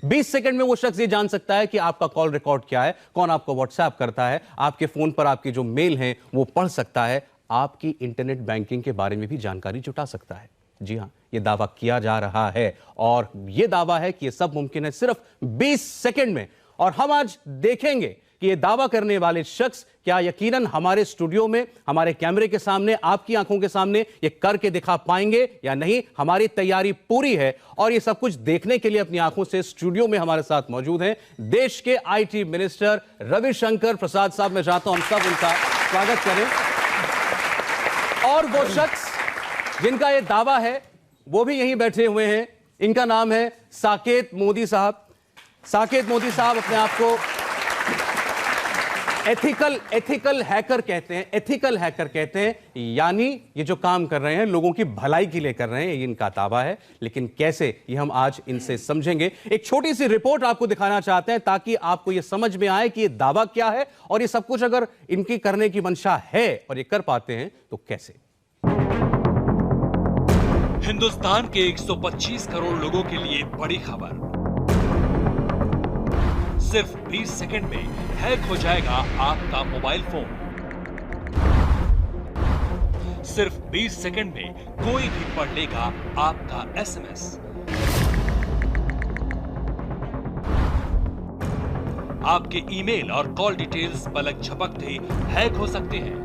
20 second में वो शख्स ये जान सकता है कि आपका कॉल रिकॉर्ड क्या है, कौन आपको व्हाट्सएप करता है, आपके फोन पर आपकी जो मेल हैं वो पढ़ सकता है, आपकी इंटरनेट बैंकिंग के बारे में भी जानकारी जुटा सकता है। जी हां, यह दावा किया जा रहा है और यह दावा है कि यह सब मुमकिन है सिर्फ 20 सेकंड में। और हम आज देखेंगे कि यह दावा करने वाले शख्स क्या यकीनन हमारे स्टूडियो में, हमारे कैमरे के सामने, आपकी आंखों के सामने ये करके दिखा पाएंगे या नहीं। हमारी तैयारी पूरी है और ये सब कुछ देखने के लिए अपनी आंखों से स्टूडियो में हमारे साथ मौजूद हैं देश के आईटी मिनिस्टर रविशंकर प्रसाद साहब। मैं चाहता हूं हम सब उनका स्वागत करें। और वो शख्स जिनका यह दावा है वो भी यहीं बैठे हुए हैं। इनका नाम है साकेत मोदी साहब। साकेत मोदी साहब अपने आप को एथिकल हैकर कहते हैं। एथिकल हैकर कहते हैं, यानी ये जो काम कर रहे हैं लोगों की भलाई के लिए कर रहे हैं, ये इनका दावा है। लेकिन कैसे, ये हम आज इनसे समझेंगे। एक छोटी सी रिपोर्ट आपको दिखाना चाहते हैं ताकि आपको ये समझ में आए कि ये दावा क्या है और ये सब कुछ अगर इनकी करने की मंशा है और ये कर पाते हैं तो कैसे। हिंदुस्तान के 125 करोड़ लोगों के लिए बड़ी खबर। सिर्फ 20 सेकंड में हैक हो जाएगा आपका मोबाइल फोन। सिर्फ 20 सेकंड में कोई भी पढ़ लेगा आपका एसएमएस। आपके ईमेल और कॉल डिटेल्स पलक झपकते हैक हो सकते हैं।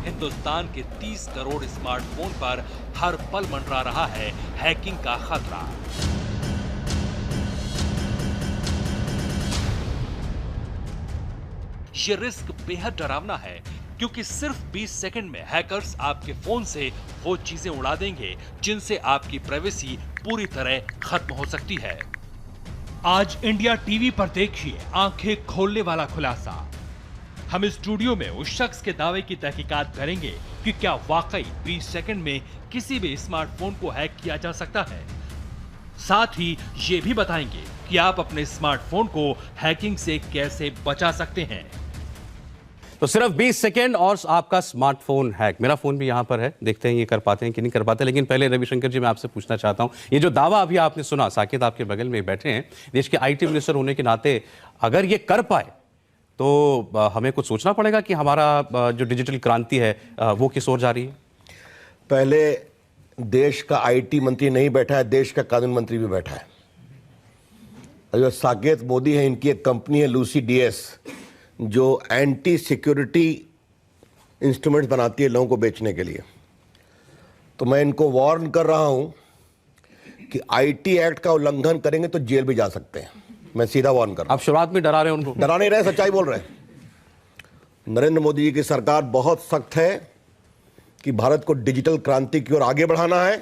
हिंदुस्तान के 30 करोड़ स्मार्टफोन पर हर पल मंडरा रहा है हैकिंग का खतरा। ये रिस्क बेहद डरावना है क्योंकि सिर्फ 20 सेकंड में हैकर्स आपके फोन से वो चीजें उड़ा देंगे जिनसे आपकी प्राइवेसी पूरी तरह खत्म हो सकती है। आज इंडिया टीवी पर देखिए आंखें खोलने वाला खुलासा। हम इस स्टूडियो में उस शख्स के दावे की तहकीकात करेंगे कि क्या वाकई 20 सेकंड में किसी भी स्मार्टफोन को हैक किया जा सकता है। साथ ही ये भी बताएंगे कि आप अपने स्मार्टफोन को हैकिंग से कैसे बचा सकते हैं। तो सिर्फ 20 सेकंड और आपका स्मार्टफोन हैक। मेरा फोन भी यहां पर है, देखते हैं ये कर पाते हैं कि नहीं कर पाते। लेकिन पहले रविशंकर जी मैं आपसे पूछना चाहता हूं, ये जो दावा अभी आपने सुना, साकेत आपके बगल में बैठे हैं, देश के आईटी मिनिस्टर होने के नाते अगर ये कर पाए तो हमें कुछ सोचना पड़ेगा कि हमारा जो डिजिटल क्रांति है वो किस ओर जा रही है। पहले देश का आईटी मंत्री नहीं बैठा है, देश का कानून मंत्री भी बैठा है। जो साकेत मोदी है, इनकी एक कंपनी है लूसी डीएस, जो एंटी सिक्योरिटी इंस्ट्रूमेंट्स बनाती है लोगों को बेचने के लिए। तो मैं इनको वार्न कर रहा हूं कि आईटी एक्ट का उल्लंघन करेंगे तो जेल भी जा सकते हैं। मैं सीधा वार्न कर रहा हूं। आप शुरुआत में डरा रहे हैं उनको। डरा नहीं रहे, सच्चाई बोल रहे हैं। नरेंद्र मोदी जी की सरकार बहुत सख्त है कि भारत को डिजिटल क्रांति की ओर आगे बढ़ाना है।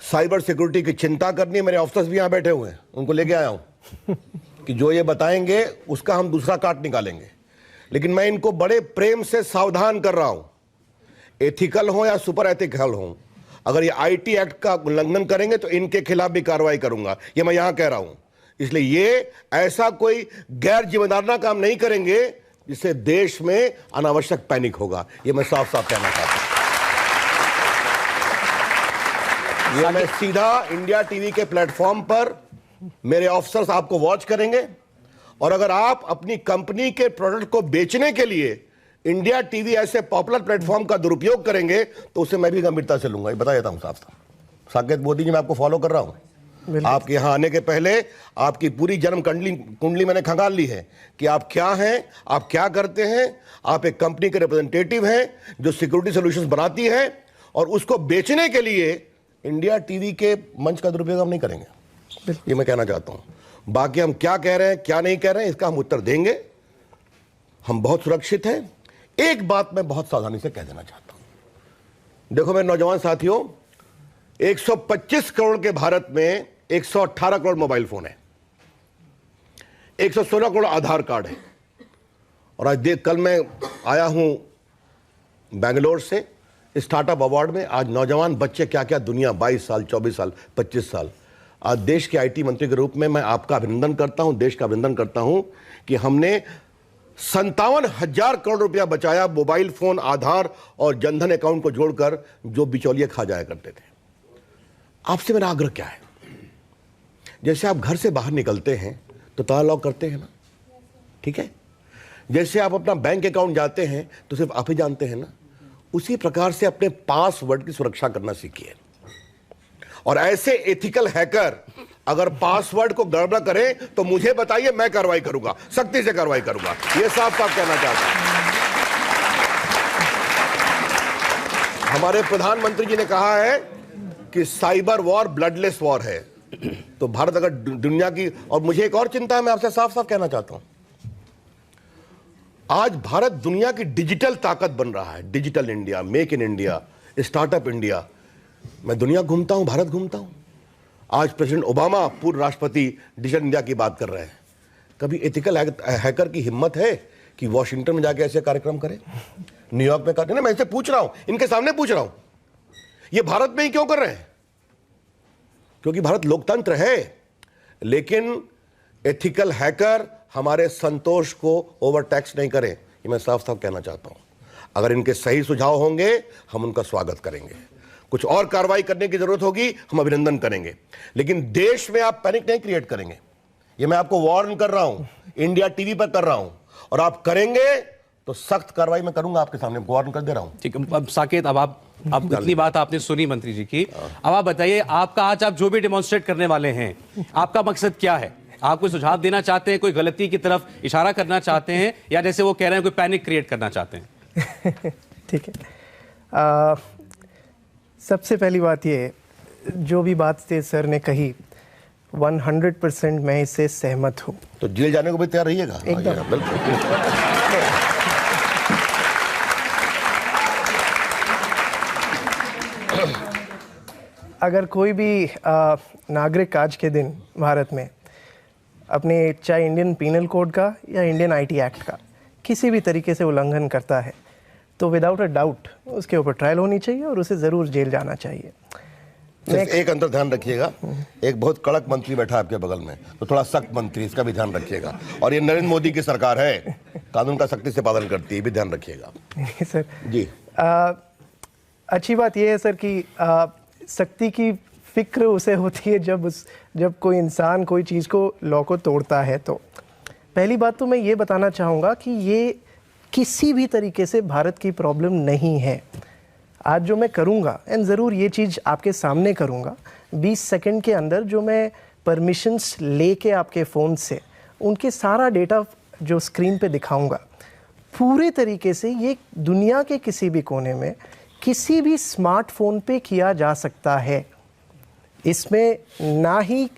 साइबर सिक्योरिटी की चिंता करनी है। मेरे ऑफिसर्स भी यहां बैठे हुए हैं, उनको लेके आया हूं कि जो ये बताएंगे उसका हम दूसरा काट निकालेंगे। लेकिन मैं इनको बड़े प्रेम से सावधान कर रहा हूं, एथिकल हो या सुपर एथिकल हो, अगर ये आईटी एक्ट का उल्लंघन करेंगे तो इनके खिलाफ भी कार्रवाई करूंगा। ये मैं यहां कह रहा हूं। इसलिए ये ऐसा कोई गैर जिम्मेदाराना काम नहीं करेंगे जिससे देश में अनावश्यक पैनिक होगा। ये मैं साफ साफ कहना चाहता हूं। ये मैं सीधा इंडिया टीवी के प्लेटफॉर्म पर मेरे ऑफिसर्स आपको वॉच करेंगे और अगर आप अपनी कंपनी के प्रोडक्ट को बेचने के लिए इंडिया टीवी ऐसे पॉपुलर प्लेटफॉर्म का दुरुपयोग करेंगे तो उसे मैं भी गंभीरता से लूंगा। ये बता देता हूं साफ साफ। साकेत मोदी जी, मैं आपको फॉलो कर रहा हूं। आपके यहां आने के पहले आपकी पूरी जन्म कुंडली मैंने खंगाल ली है कि आप क्या हैं, आप क्या करते हैं। आप एक कंपनी के रिप्रेजेंटेटिव हैं जो सिक्योरिटी सॉल्यूशंस बनाती है और उसको बेचने के लिए इंडिया टीवी के मंच का दुरुपयोग हम नहीं करेंगे। ये मैं कहना चाहता हूं। बाकी हम क्या कह रहे हैं, क्या नहीं कह रहे हैं, इसका हम उत्तर देंगे। हम बहुत सुरक्षित हैं। एक बात मैं बहुत सावधानी से कह देना चाहता हूं। देखो मेरे नौजवान साथियों, 125 करोड़ के भारत में 118 करोड़ मोबाइल फोन है, 116 करोड़ आधार कार्ड है। और आज कल मैं आया हूं बेंगलोर से स्टार्टअप अवार्ड में। आज नौजवान बच्चे क्या क्या दुनिया, 22 साल, 24 साल, 25 साल। आज देश के आईटी मंत्री के रूप में मैं आपका अभिनंदन करता हूं, देश का अभिनंदन करता हूं कि हमने 57,000 करोड़ रुपया बचाया मोबाइल फोन, आधार और जनधन अकाउंट को जोड़कर, जो बिचौलिए खा जाया करते थे। आपसे मेरा आग्रह क्या है, जैसे आप घर से बाहर निकलते हैं तो ताला लॉक करते हैं ना, ठीक है? जैसे आप अपना बैंक अकाउंट जाते हैं तो सिर्फ आप ही जानते हैं ना, उसी प्रकार से अपने पासवर्ड की सुरक्षा करना सीखिए। और ऐसे एथिकल हैकर अगर पासवर्ड को गड़बड़ करें तो मुझे बताइए, मैं कार्रवाई करूंगा, सख्ती से कार्रवाई करूंगा। यह साफ साफ कहना चाहता हूं। हमारे प्रधानमंत्री जी ने कहा है कि साइबर वॉर ब्लडलेस वॉर है। तो भारत अगर दुनिया की, और मुझे एक और चिंता है, मैं आपसे साफ साफ कहना चाहता हूं, आज भारत दुनिया की डिजिटल ताकत बन रहा है। Digital India, make in India, startup India. मैं दुनिया घूमता हूं, भारत घूमता हूं। आज प्रेसिडेंट ओबामा, पूर्व राष्ट्रपति, डिजिटल इंडिया की बात कर रहे हैं। कभी एथिकल हैकर की हिम्मत है कि वॉशिंगटन में जाके ऐसे कार्यक्रम करे, न्यूयॉर्क में करे? मैं इसे पूछ रहा हूं, इनके सामने पूछ रहा हूं, ये भारत में ही क्यों कर रहे हैं? क्योंकि भारत लोकतंत्र है, लेकिन एथिकल हैकर हमारे संतोष को ओवरटैक्स नहीं करें। ये मैं साफ साफ कहना चाहता हूं। अगर इनके सही सुझाव होंगे हम उनका स्वागत करेंगे। कुछ और कार्रवाई करने की जरूरत होगी, हम अभिनंदन करेंगे, लेकिन देश में आप पैनिक नहीं क्रिएट करेंगे। ये मैं आपको वार्न कर रहा हूं, इंडिया टीवी पर कर रहा हूं, और आप करेंगे तो सख्त कार्रवाई मैं करूंगा। आपके सामने वार्न कर दे रहा हूं। ठीक है, अब साकेत, अब इतनी बात आपने सुनी मंत्री जी की, अब आप बताइए, आपका आज आप जो भी डेमोन्स्ट्रेट करने वाले हैं, आपका मकसद क्या है? आप कोई सुझाव देना चाहते हैं, कोई गलती की तरफ इशारा करना चाहते हैं, या जैसे वो कह रहे हैं कोई पैनिक क्रिएट करना चाहते हैं? ठीक है, सबसे पहली बात ये, जो भी बात सर ने कही 100% मैं इससे सहमत हूँ। तो जेल जाने को भी तैयार रहिएगा एकदम। बिल्कुल। अगर कोई भी नागरिक आज के दिन भारत में अपने, चाहे इंडियन पीनल कोड का या इंडियन आईटी एक्ट का, किसी भी तरीके से उल्लंघन करता है, तो विदाउट अ डाउट उसके ऊपर ट्रायल होनी चाहिए और उसे ज़रूर जेल जाना चाहिए। सिर्फ एक अंतर ध्यान रखिएगा, एक बहुत कड़क मंत्री बैठा आपके बगल में, तो थोड़ा सख्त मंत्री, इसका भी ध्यान रखिएगा। और ये नरेंद्र मोदी की सरकार है, कानून का सख्ती से पालन करती है, भी ध्यान रखिएगा। सर जी, अच्छी बात यह है सर कि सख्ती की फिक्र उसे होती है जब कोई इंसान कोई चीज़ को, लॉ को तोड़ता है। तो पहली बात तो मैं ये बताना चाहूँगा कि ये किसी भी तरीके से भारत की प्रॉब्लम नहीं है। आज जो मैं करूँगा, एंड ज़रूर ये चीज़ आपके सामने करूँगा, 20 सेकंड के अंदर जो मैं परमिशंस लेके आपके फ़ोन से उनके सारा डेटा जो स्क्रीन पे दिखाऊँगा, पूरे तरीके से ये दुनिया के किसी भी कोने में किसी भी स्मार्टफोन पे किया जा सकता है। इसमें ना ही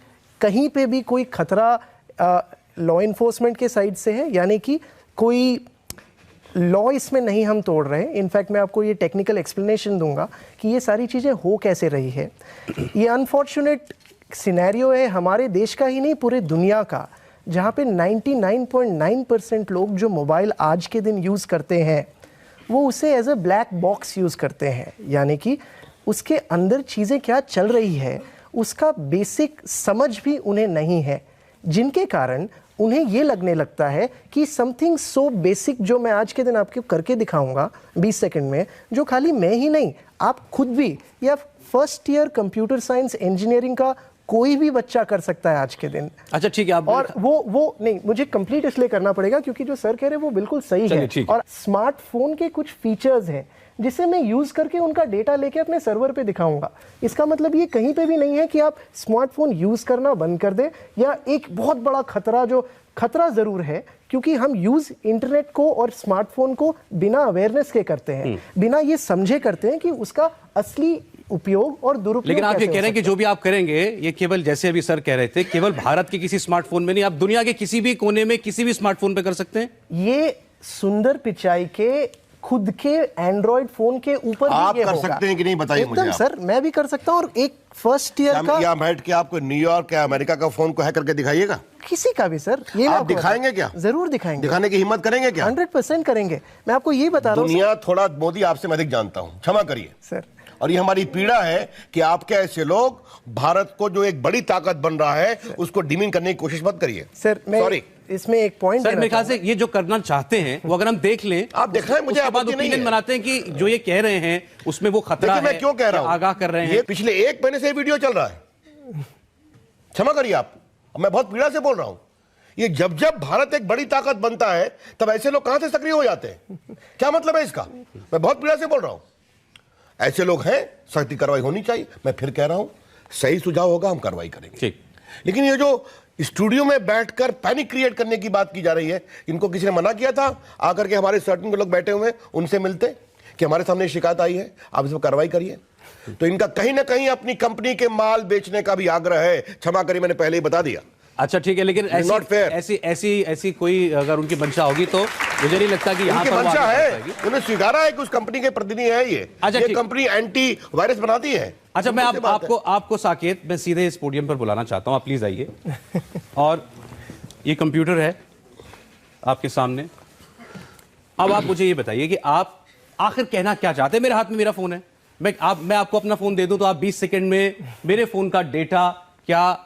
कहीं पे भी कोई खतरा लॉ इन्फोर्समेंट के साइड से है, यानी कि कोई लॉ इसमें नहीं हम तोड़ रहे हैं। इनफैक्ट मैं आपको ये टेक्निकल एक्सप्लेनेशन दूंगा कि ये सारी चीज़ें हो कैसे रही है। ये अनफॉर्चुनेट सिनेरियो है हमारे देश का ही नहीं, पूरे दुनिया का, जहाँ पे 99.9% लोग जो मोबाइल आज के दिन यूज़ करते हैं वो उसे as a black box use करते हैं, यानी कि उसके अंदर चीज़ें क्या चल रही है उसका बेसिक समझ भी उन्हें नहीं है, जिनके कारण उन्हें ये लगने लगता है कि समथिंग सो बेसिक जो मैं आज के दिन आपको करके दिखाऊंगा 20 सेकंड में, जो खाली मैं ही नहीं, आप खुद भी, या first year computer science engineering का कोई भी बच्चा कर सकता है आज के दिन। अच्छा ठीक है, आप और वो नहीं, मुझे कंप्लीट इसलिए करना पड़ेगा क्योंकि जो सर कह रहे हैं वो बिल्कुल सही है। और स्मार्टफोन के कुछ फीचर्स हैं जिसे मैं यूज करके उनका डेटा लेके अपने सर्वर पे दिखाऊंगा। इसका मतलब ये कहीं पे भी नहीं है कि आप स्मार्टफोन यूज करना बंद कर दें, या एक बहुत बड़ा खतरा जरूर है क्योंकि हम यूज इंटरनेट को और स्मार्टफोन को बिना अवेयरनेस के करते हैं, बिना ये समझे करते हैं कि उसका असली उपयोग और दुरुपयोग। लेकिन आप ये कह रहे हैं कि जो भी आप करेंगे ये केवल, जैसे अभी सर कह रहे थे, केवल भारत के किसी स्मार्टफोन में नहीं, आप दुनिया के किसी भी कोने में किसी भी स्मार्टफोन पे कर सकते हैं। ये सुंदर पिचाई के खुद के एंड्रॉइड फोन के ऊपर आप भी ये कर होगा। सकते हैं कि नहीं बताइए मुझे। एकदम सर, मैं भी कर सकता हूं। और एक फर्स्ट ईयर का, या बैठ के आपको न्यूयॉर्क या अमेरिका का फोन को हैक करके दिखाइएगा? किसी का भी सर, ये आप दिखाएंगे क्या? जरूर दिखाएंगे। दिखाने की हिम्मत करेंगे क्या? 100% करेंगे। मैं आपको ये बता रहा हूँ दुनिया थोड़ा मोदी आपसे मैं अधिक जानता हूं, क्षमा करिए सर। और ये हमारी पीड़ा है कि आपके ऐसे लोग भारत को जो एक बड़ी ताकत बन रहा है उसको डिमीन करने की कोशिश मत करिए। सर मैं सॉरी, इसमें एक पॉइंट सर मेरे ख्याल से ये जो करना चाहते हैं वो अगर हम देख लें, आप देख रहे हैं, मुझे उसके बाद आपत्ति नहीं ओपिनियन है। बनाते हैं कि जो ये कह रहे हैं उसमें वो खतरा देखिए है, मैं क्यों कह रहा हूं, आगाह कर रहे ये हैं। पिछले 1 महीने से ये वीडियो चल रहा है, क्षमा करिए आप, मैं बहुत पीड़ा से बोल रहा हूं। ये जब जब भारत एक बड़ी ताकत बनता है तब ऐसे लोग कहां से सक्रिय हो जाते हैं? क्या मतलब है इसका? मैं बहुत पीड़ा से बोल रहा हूं। ऐसे लोग हैं, सख्ती कार्रवाई होनी चाहिए। मैं फिर कह रहा हूं, सही सुझाव होगा, हम कार्रवाई करेंगे। ठीक, लेकिन ये जो स्टूडियो में बैठकर पैनिक क्रिएट करने की बात की जा रही है, इनको किसी ने मना किया था आकर के हमारे सर्टन लोग बैठे हुए हैं उनसे मिलते कि हमारे सामने शिकायत आई है, आप इस पर कार्रवाई करिए? तो इनका कहीं ना कहीं अपनी कंपनी के माल बेचने का भी आग्रह है। क्षमा करिए, मैंने पहले ही बता दिया। अच्छा ठीक है, लेकिन not fair. ऐसी कोई अगर उनकी मंशा होगी तो मुझे नहीं लगता कि यहाँ उनकी पर वो मंशा आगे बढ़ है, पाएगी। उन्हें स्वीकारा है कि उस कंपनी के प्रतिनिधि है ये। अच्छा, ये ठीक। कंपनी एंटी वायरस बनाती है। अच्छा, मैं मुझसे बात है। आपको साकेत मैं सीधे इस पोडियम पर बुलाना चाहता हूँ, आप प्लीज आइए। और ये कंप्यूटर है आपके सामने। अब आप मुझे ये बताइए कि आप आखिर कहना क्या चाहते हैं। मेरे हाथ में मेरा फोन है, मैं आपको अपना फोन दे दूं तो आप 20 सेकंड में मेरे फोन का डेटा क्या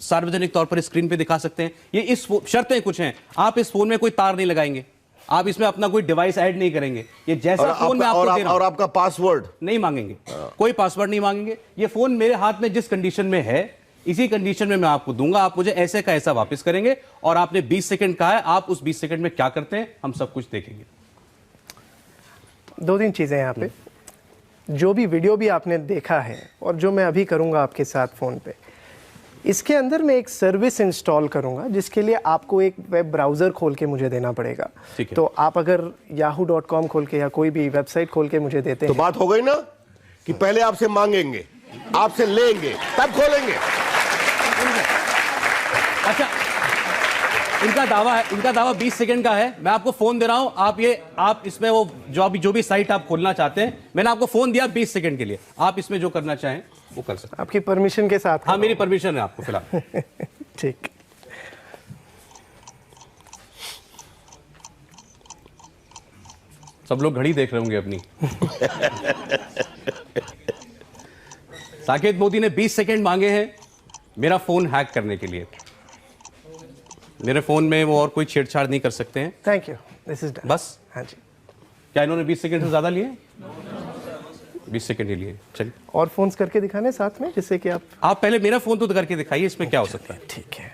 सार्वजनिक तौर पर स्क्रीन पे दिखा सकते हैं? ये इस शर्तें कुछ हैं, आप इस फोन में कोई तार नहीं लगाएंगे, आप इसमें अपना कोई डिवाइस ऐड नहीं करेंगे, ये जैसा फोन में आपको दे रहा हूं, और आपका पासवर्ड नहीं मांगेंगे, कोई पासवर्ड नहीं मांगेंगे। ये फोन मेरे हाथ में जिस कंडीशन में है इसी कंडीशन में मैं आपको दूंगा, आप मुझे ऐसे का ऐसा वापस करेंगे। और आपने 20 सेकंड कहा है, आप उस 20 सेकंड में क्या करते हैं हम सब कुछ देखेंगे। 2-3 चीजें यहाँ पे, जो भी वीडियो भी आपने देखा है और जो मैं अभी करूँगा आपके साथ फ़ोन पे, इसके अंदर मैं एक सर्विस इंस्टॉल करूँगा जिसके लिए आपको एक वेब ब्राउज़र खोल के मुझे देना पड़ेगा। ठीक है। तो आप अगर yahoo.com खोल के या कोई भी वेबसाइट खोल के मुझे देते तो हैं, बात हो गई ना कि पहले आपसे मांगेंगे, आपसे लेंगे, तब खोलेंगे। अच्छा, इनका दावा 20 सेकंड का है। मैं आपको फोन दे रहा हूं, आप इसमें वो जो भी साइट आप खोलना चाहते हैं, मैंने आपको फोन दिया 20 सेकंड के लिए, आप इसमें जो करना चाहें वो कर सकते हैं। आपकी परमिशन के साथ। हाँ, मेरी परमिशन है आपको फिलहाल। ठीक। सब लोग घड़ी देख रहे होंगे अपनी। साकेत मोदी ने 20 सेकंड मांगे हैं मेरा फोन हैक करने के लिए। मेरे फोन में वो और कोई छेड़छाड़ नहीं कर सकते हैं। Thank you, this is done. बस, हाँ जी। क्या इन्होंने 20 सेकंड से ज्यादा लिए? 20 सेकंड ही लिए। चलिए, और फोन्स करके दिखाने साथ में, जिससे कि आप पहले मेरा फोन तो करके दिखाइए, इसमें क्या हो सकता है। ठीक है।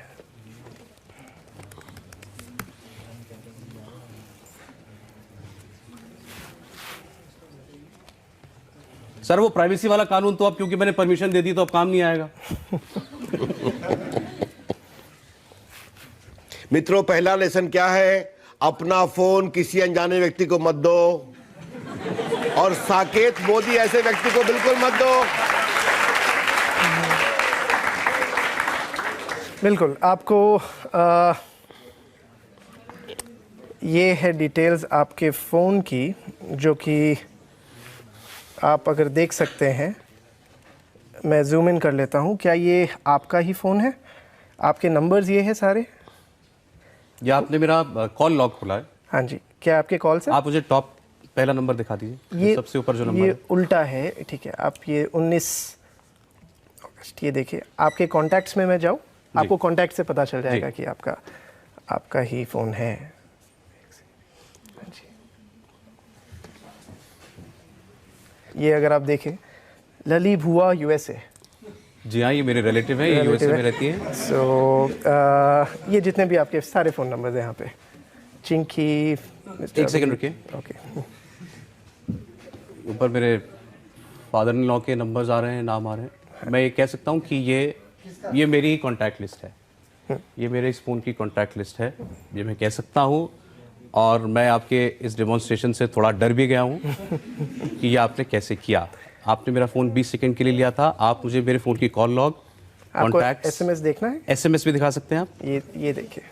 सर वो प्राइवेसी वाला कानून तो अब क्योंकि मैंने परमिशन दे दी तो अब काम नहीं आएगा। मित्रों, पहला लेसन क्या है? अपना फोन किसी अनजाने व्यक्ति को मत दो, और साकेत मोदी ऐसे व्यक्ति को बिल्कुल मत दो। बिल्कुल, आपको ये है डिटेल्स आपके फ़ोन की, जो कि आप अगर देख सकते हैं। मैं जूम इन कर लेता हूँ। क्या ये आपका ही फ़ोन है? आपके नंबर्स ये हैं सारे? या आपने मेरा कॉल लॉग खोला है? हाँ जी। क्या आपके कॉल से? आप मुझे टॉप पहला नंबर दिखा दीजिए, ये सबसे ऊपर जो नंबर ये है। उल्टा है, ठीक है। आप ये 19 अगस्त, ये देखिए आपके कॉन्टैक्ट्स में मैं जाऊँ, आपको कॉन्टैक्ट से पता चल जाएगा कि आपका ही फ़ोन है। ये अगर आप देखें, लली भुआ USA। जी हाँ, ये मेरे रिलेटिव है, ये यूएसए में रहती है। सो ये जितने भी आपके सारे फ़ोन नंबर्स हैं यहाँ पे, चिंकी। एक सेकंड रुकिए, ओके। ऊपर मेरे फादर इन लॉ के नंबर्स आ रहे हैं, नाम आ रहे हैं। मैं ये कह सकता हूँ कि ये मेरी कॉन्टैक्ट लिस्ट है, ये मेरे इस फ़ोन की कॉन्टैक्ट लिस्ट है, ये मैं कह सकता हूँ। और मैं आपके इस डेमोन्स्ट्रेशन से थोड़ा डर भी गया हूँ कि ये आपने कैसे किया। आपने मेरा फ़ोन 20 सेकंड के लिए लिया था, आप मुझे मेरे फ़ोन की कॉल लॉग, कॉन्टैक्ट, SMS देखना है? SMS भी दिखा सकते हैं आप। ये देखिए।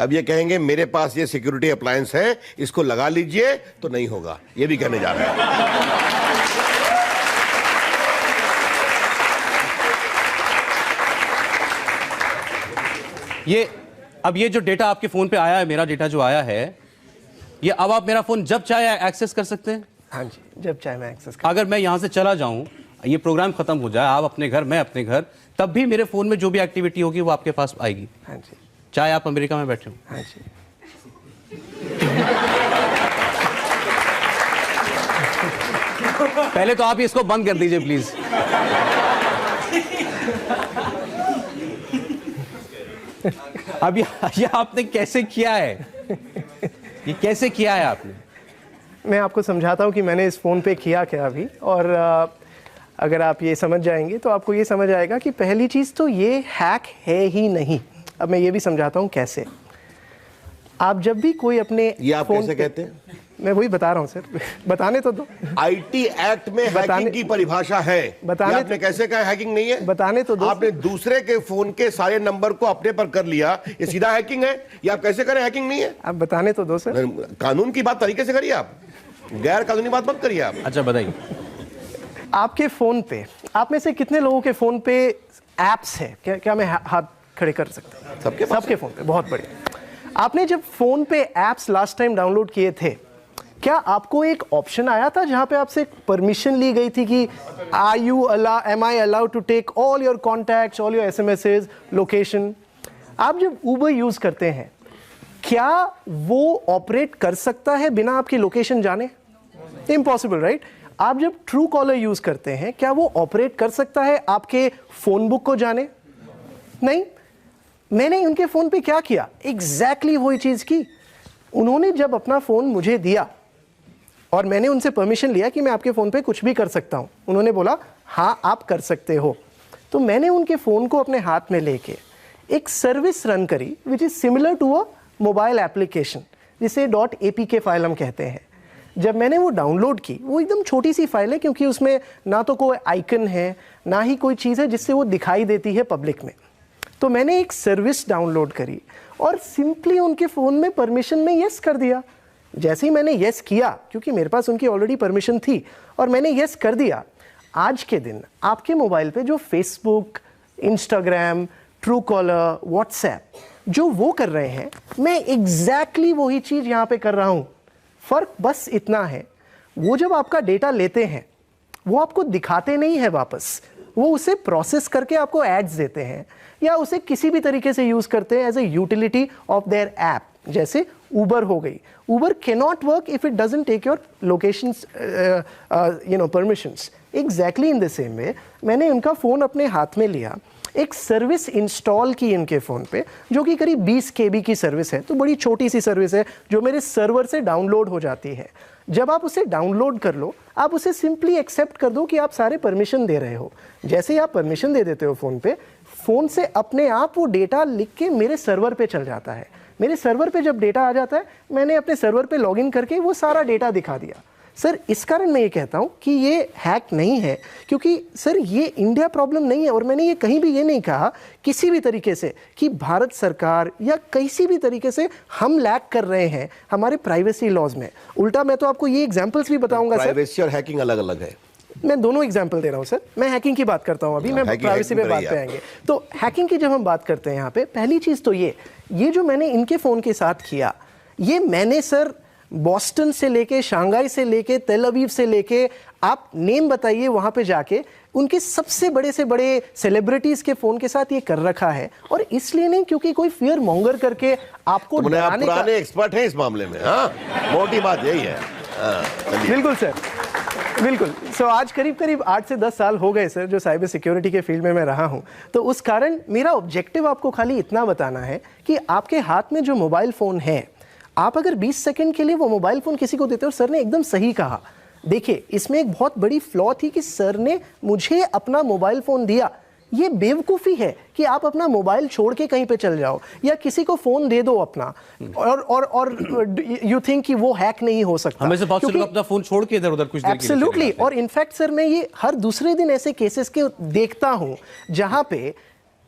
अब ये कहेंगे मेरे पास ये सिक्योरिटी अप्लायंस है, इसको लगा लीजिए, तो नहीं होगा, ये भी कहने जा रहे हैं। अब ये जो डेटा आपके फ़ोन पे आया है, मेरा डेटा जो आया है, ये अब आप मेरा फ़ोन जब चाहे एक्सेस कर सकते हैं। हाँ जी, जब चाहे मैं एक्सेस कर। अगर मैं यहाँ से चला जाऊं, ये प्रोग्राम खत्म हो जाए, आप अपने घर, मैं अपने घर, तब भी मेरे फोन में जो भी एक्टिविटी होगी वो आपके पास आएगी, हाँ जी, चाहे आप अमेरिका में बैठे हो। हाँ जी। पहले तो आप इसको बंद कर दीजिए प्लीज। अब ये आपने कैसे किया है? ये कैसे किया है आपने? मैं आपको समझाता हूँ कि मैंने इस फ़ोन पे किया क्या अभी, और अगर आप ये समझ जाएंगे तो आपको ये समझ आएगा कि पहली चीज़ तो ये हैक है ही नहीं। अब मैं ये भी समझाता हूँ कैसे। आप जब भी कोई अपने ये आप फोन कैसे कहते हैं? मैं वही बता रहा हूँ सर, बताने तो दो। आईटी एक्ट में हैकिंग की परिभाषा है। बताने ये आपने कैसे कहा हैकिंग नहीं है? बताने तो दो। आपने दूसरे के फोन के सारे नंबर को अपने पर कर लिया, ये सीधा हैकिंग है? ये आप कैसे करें हैकिंग नहीं है? आप बताने तो दो सर। कानून की बात तरीके से करिए, आप गैर कानूनी बात मत करिए आप। अच्छा बताइए। आपके फ़ोन पे, आप में से कितने लोगों के फ़ोन पे एप्स है? क्या मैं हाथ खड़े कर सकता हूँ? सबके फ़ोन पे। बहुत बढ़िया। आपने जब फ़ोन पे एप्स लास्ट टाइम डाउनलोड किए थे, क्या आपको एक ऑप्शन आया था जहां पे आपसे परमिशन ली गई थी कि am I allowed to take all your contacts, all your SMSes, location? आप जब उबर यूज करते हैं, क्या वो ऑपरेट कर सकता है बिना आपकी लोकेशन जाने? Impossible, right? आप जब ट्रू कॉलर यूज करते हैं, क्या वो ऑपरेट कर सकता है आपके फोन बुक को जाने? नहीं। मैंने उनके फोन पे क्या किया? एग्जैक्टली वही चीज की। उन्होंने जब अपना फोन मुझे दिया और मैंने उनसे परमिशन लिया कि मैं आपके फ़ोन पे कुछ भी कर सकता हूं, उन्होंने बोला हाँ आप कर सकते हो, तो मैंने उनके फ़ोन को अपने हाथ में लेके एक सर्विस रन करी which is similar to a mobile application, जिसे .apk फाइल हम कहते हैं। जब मैंने वो डाउनलोड की, वो एकदम छोटी सी फाइल है क्योंकि उसमें ना तो कोई आइकन है ना ही कोई चीज़ है जिससे वो दिखाई देती है पब्लिक में। तो मैंने एक सर्विस डाउनलोड करी और सिंपली उनके फ़ोन में परमिशन में यस कर दिया। जैसे ही मैंने यस किया, क्योंकि मेरे पास उनकी ऑलरेडी परमिशन थी और मैंने यस कर दिया, आज के दिन आपके मोबाइल पे जो Facebook, Instagram, true collar, WhatsApp जो वो कर रहे हैं, मैं एग्जैक्टली वही चीज़ यहाँ पे कर रहा हूँ। फ़र्क बस इतना है, वो जब आपका डेटा लेते हैं वो आपको दिखाते नहीं है वापस, वो उसे प्रोसेस करके आपको एड्स देते हैं या उसे किसी भी तरीके से यूज़ करते हैं as a utility of their app. जैसे उबर हो गई, Uber cannot work if it doesn't take your locations permissions. Exactly in the same way मैंने उनका फ़ोन अपने हाथ में लिया, एक सर्विस इंस्टॉल की इनके फ़ोन पे जो कि करीब 20 KB की सर्विस है, तो बड़ी छोटी सी सर्विस है जो मेरे सर्वर से डाउनलोड हो जाती है। जब आप उसे डाउनलोड कर लो, आप उसे सिंपली एक्सेप्ट कर दो कि आप सारे परमिशन दे रहे हो। जैसे ही आप परमिशन दे देते हो फ़ोन पे, फ़ोन से अपने आप वो डेटा लिख के मेरे सर्वर पे चल जाता है। मेरे सर्वर पे जब डेटा आ जाता है, मैंने अपने सर्वर पे लॉगिन करके वो सारा डेटा दिखा दिया। सर, इस कारण मैं ये कहता हूँ कि ये हैक नहीं है, क्योंकि सर ये इंडिया प्रॉब्लम नहीं है। और मैंने ये कहीं भी ये नहीं कहा किसी भी तरीके से कि भारत सरकार या किसी भी तरीके से हम लैक कर रहे हैं हमारे प्राइवेसी लॉज में। उल्टा मैं तो आपको ये एग्जांपल्स भी बताऊंगा सर। प्राइवेसी और हैकिंग अलग अलग है। मैं दोनों एग्जाम्पल दे रहा हूँ सर। मैं हैकिंग की बात करता हूँ अभी, मैं प्राइवेसी पे बात पे आएंगे। तो हैकिंग की जब हम बात करते हैं यहाँ पे, पहली चीज़ तो ये जो मैंने इनके फ़ोन के साथ किया, ये मैंने सर बॉस्टन से लेके, शंघाई से लेके, तेल अवीव से लेके, आप नेम बताइए वहाँ पे जाके, उनके सबसे बड़े से बड़े सेलिब्रिटीज़ के फ़ोन के साथ ये कर रखा है। और इसलिए नहीं क्योंकि कोई फियर मॉन्गर करके आपको आप डराने का। पुराने एक्सपर्ट हैं इस मामले में। हाँ, मोटी बात यही है। बिल्कुल सर, बिल्कुल। सो आज करीब करीब 8 से 10 साल हो गए सर जो साइबर सिक्योरिटी के फील्ड में मैं रहा हूं। तो उस कारण मेरा ऑब्जेक्टिव आपको खाली इतना बताना है कि आपके हाथ में जो मोबाइल फ़ोन है, आप अगर 20 सेकंड के लिए वो मोबाइल फ़ोन किसी को देते हो, सर ने एकदम सही कहा। देखिए, इसमें एक बहुत बड़ी फ्लॉ थी कि सर ने मुझे अपना मोबाइल फ़ोन दिया। ये बेवकूफ़ी है कि आप अपना मोबाइल छोड़ के कहीं पे चल जाओ या किसी को फ़ोन दे दो अपना, और यू थिंक कि वो हैक नहीं हो सकता। हमें से बहुत से लोग अपना फ़ोन छोड़ के इधर उधर कुछ देर के लिए चले एब्सोल्युटली। जाते हैं। और इनफैक्ट सर, मैं ये हर दूसरे दिन ऐसे केसेस के देखता हूँ जहाँ पे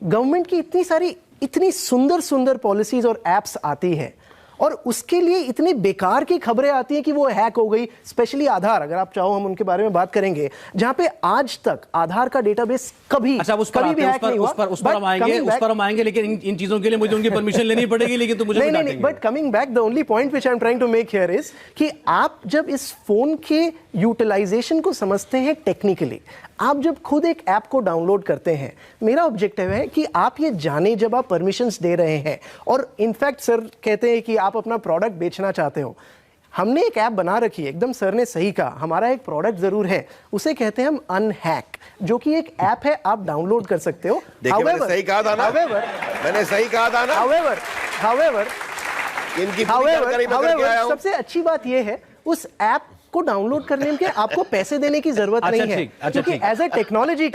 गवर्नमेंट की इतनी सुंदर सुंदर पॉलिसीज और एप्स आती है और उसके लिए इतनी बेकार की खबरें आती हैं कि वो हैक हो गई। स्पेशली आधार, अगर आप चाहो हम उनके बारे में बात करेंगे, जहां पे आज तक आधार का डेटाबेस कभी भी हैक नहीं हुआ। उस पर हम आएंगे, लेकिन इन चीजों के लिए मुझे उनकी परमिशन लेनी पड़ेगी। लेकिन तो मुझे नहीं, but coming back, the only point which I am trying to make here is कि आप जब इस फोन के यूटिलाइजेशन को समझते हैं टेक्निकली। आप जब खुद एक ऐप को डाउनलोड करते हैं, मेरा ऑब्जेक्टिव है कि आप ये जाने जब आप परमिशंस दे रहे हैं, और इनफैक्ट सर कहते हैं कि आप अपना प्रोडक्ट बेचना चाहते हो, हमने एक ऐप बना रखी है, एकदम सर ने सही कहा, हमारा एक प्रोडक्ट जरूर है, उसे कहते हैं हम अनहैक, जो कि एक ऐप है, आप डाउनलोड कर सकते हो। देखिए, मैंने सही कहा था ना, मैंने सही कहा था ना। इनकी पूरी जानकारी मैं करके आया हूं। सबसे अच्छी बात यह है, उस ऐप को डाउनलोड करने के आपको पैसे देने की जरूरत नहीं है, क्योंकि एज ए टेक्नोलॉजी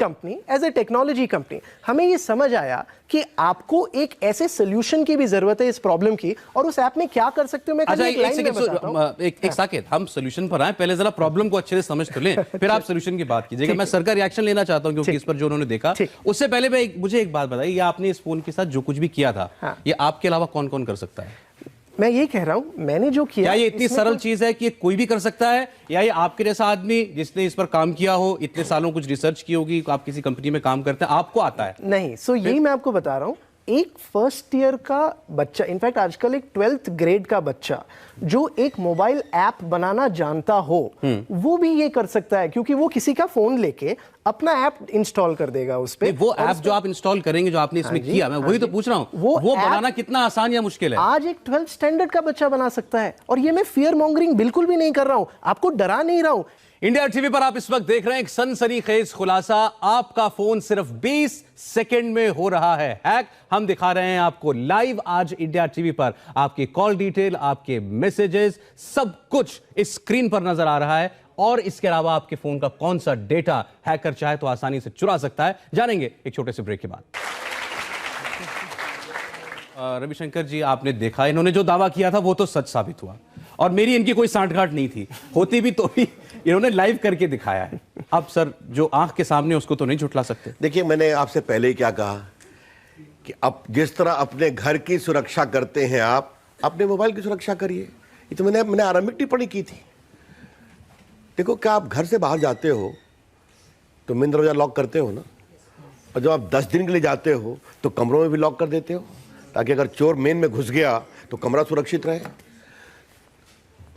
कंपनी हमें ये समझ आया कि आपको एक ऐसे सोल्यूशन की भी जरूरत है इस प्रॉब्लम की, और उस ऐप में क्या कर सकते हो मैं एक साकेत, हम सोल्यूशन पर आए, पहले जरा प्रॉब्लम को अच्छे से समझ तो लें, फिर आप सोल्यूशन की बात कीजिएगा। मैं सर का रिएक्शन लेना चाहता हूं, क्योंकि इस पर जो उन्होंने देखा, उससे पहले मुझे एक बात बताइए, आपने इस फोन के साथ जो कुछ भी किया था, ये आपके अलावा कौन कौन कर सकता है? मैं ये कह रहा हूं, मैंने जो किया, क्या ये इतनी सरल चीज है कि कोई भी कर सकता है, या ये आपके जैसा आदमी जिसने इस पर काम किया हो, इतने सालों कुछ रिसर्च की होगी, आप किसी कंपनी में काम करते हैं, आपको आता है? नहीं, यही मैं आपको बता रहा हूं, एक फर्स्ट ईयर का बच्चा, इनफैक्ट आजकल एक 12th ग्रेड का बच्चा जो एक मोबाइल ऐप बनाना जानता हो, वो भी ये कर सकता है, क्योंकि वो किसी का फोन लेके अपना ऐप इंस्टॉल कर देगा उस पे। वो ऐप जो आप इंस्टॉल करेंगे, जो आपने इसमें किया, मैं वही तो पूछ रहा हूं, वो बनाना कितना आसान या मुश्किल है? आज एक 12th स्टैंडर्ड का बच्चा बना सकता है, और ये मैं फियर मॉन्गरिंग बिल्कुल भी नहीं कर रहा हूं, आपको डरा नहीं रहा हूं। इंडिया टीवी पर आप इस वक्त देख रहे हैं एक सनसनीखेज खुलासा, आपका फोन सिर्फ 20 सेकंड में हो रहा है हैक। हम दिखा रहे हैं आपको लाइव आज इंडिया टीवी पर, आपकी कॉल डिटेल, आपके मैसेजेस, सब कुछ इस स्क्रीन पर नजर आ रहा है, और इसके अलावा आपके फोन का कौन सा डेटा हैकर चाहे तो आसानी से चुरा सकता है, जानेंगे एक छोटे से ब्रेक के बाद। रविशंकर जी, आपने देखा, इन्होंने जो दावा किया था वो तो सच साबित हुआ, और मेरी इनकी कोई सांठगांठ नहीं थी, होती भी तो भी इन्होंने लाइव करके दिखाया है। अब सर, जो आंख के सामने उसको तो नहीं झुठला सकते। देखिए, मैंने आपसे पहले ही क्या कहा कि अब जिस तरह अपने घर की सुरक्षा करते हैं, आप अपने मोबाइल की सुरक्षा करिए। ये तो मैंने आरंभिक टिप्पणी की थी। देखो, क्या आप घर से बाहर जाते हो तो मेन दरवाजा लॉक करते हो ना, और जब आप 10 दिन के लिए जाते हो तो कमरों में भी लॉक कर देते हो, ताकि अगर चोर मेन में घुस गया तो कमरा सुरक्षित रहे।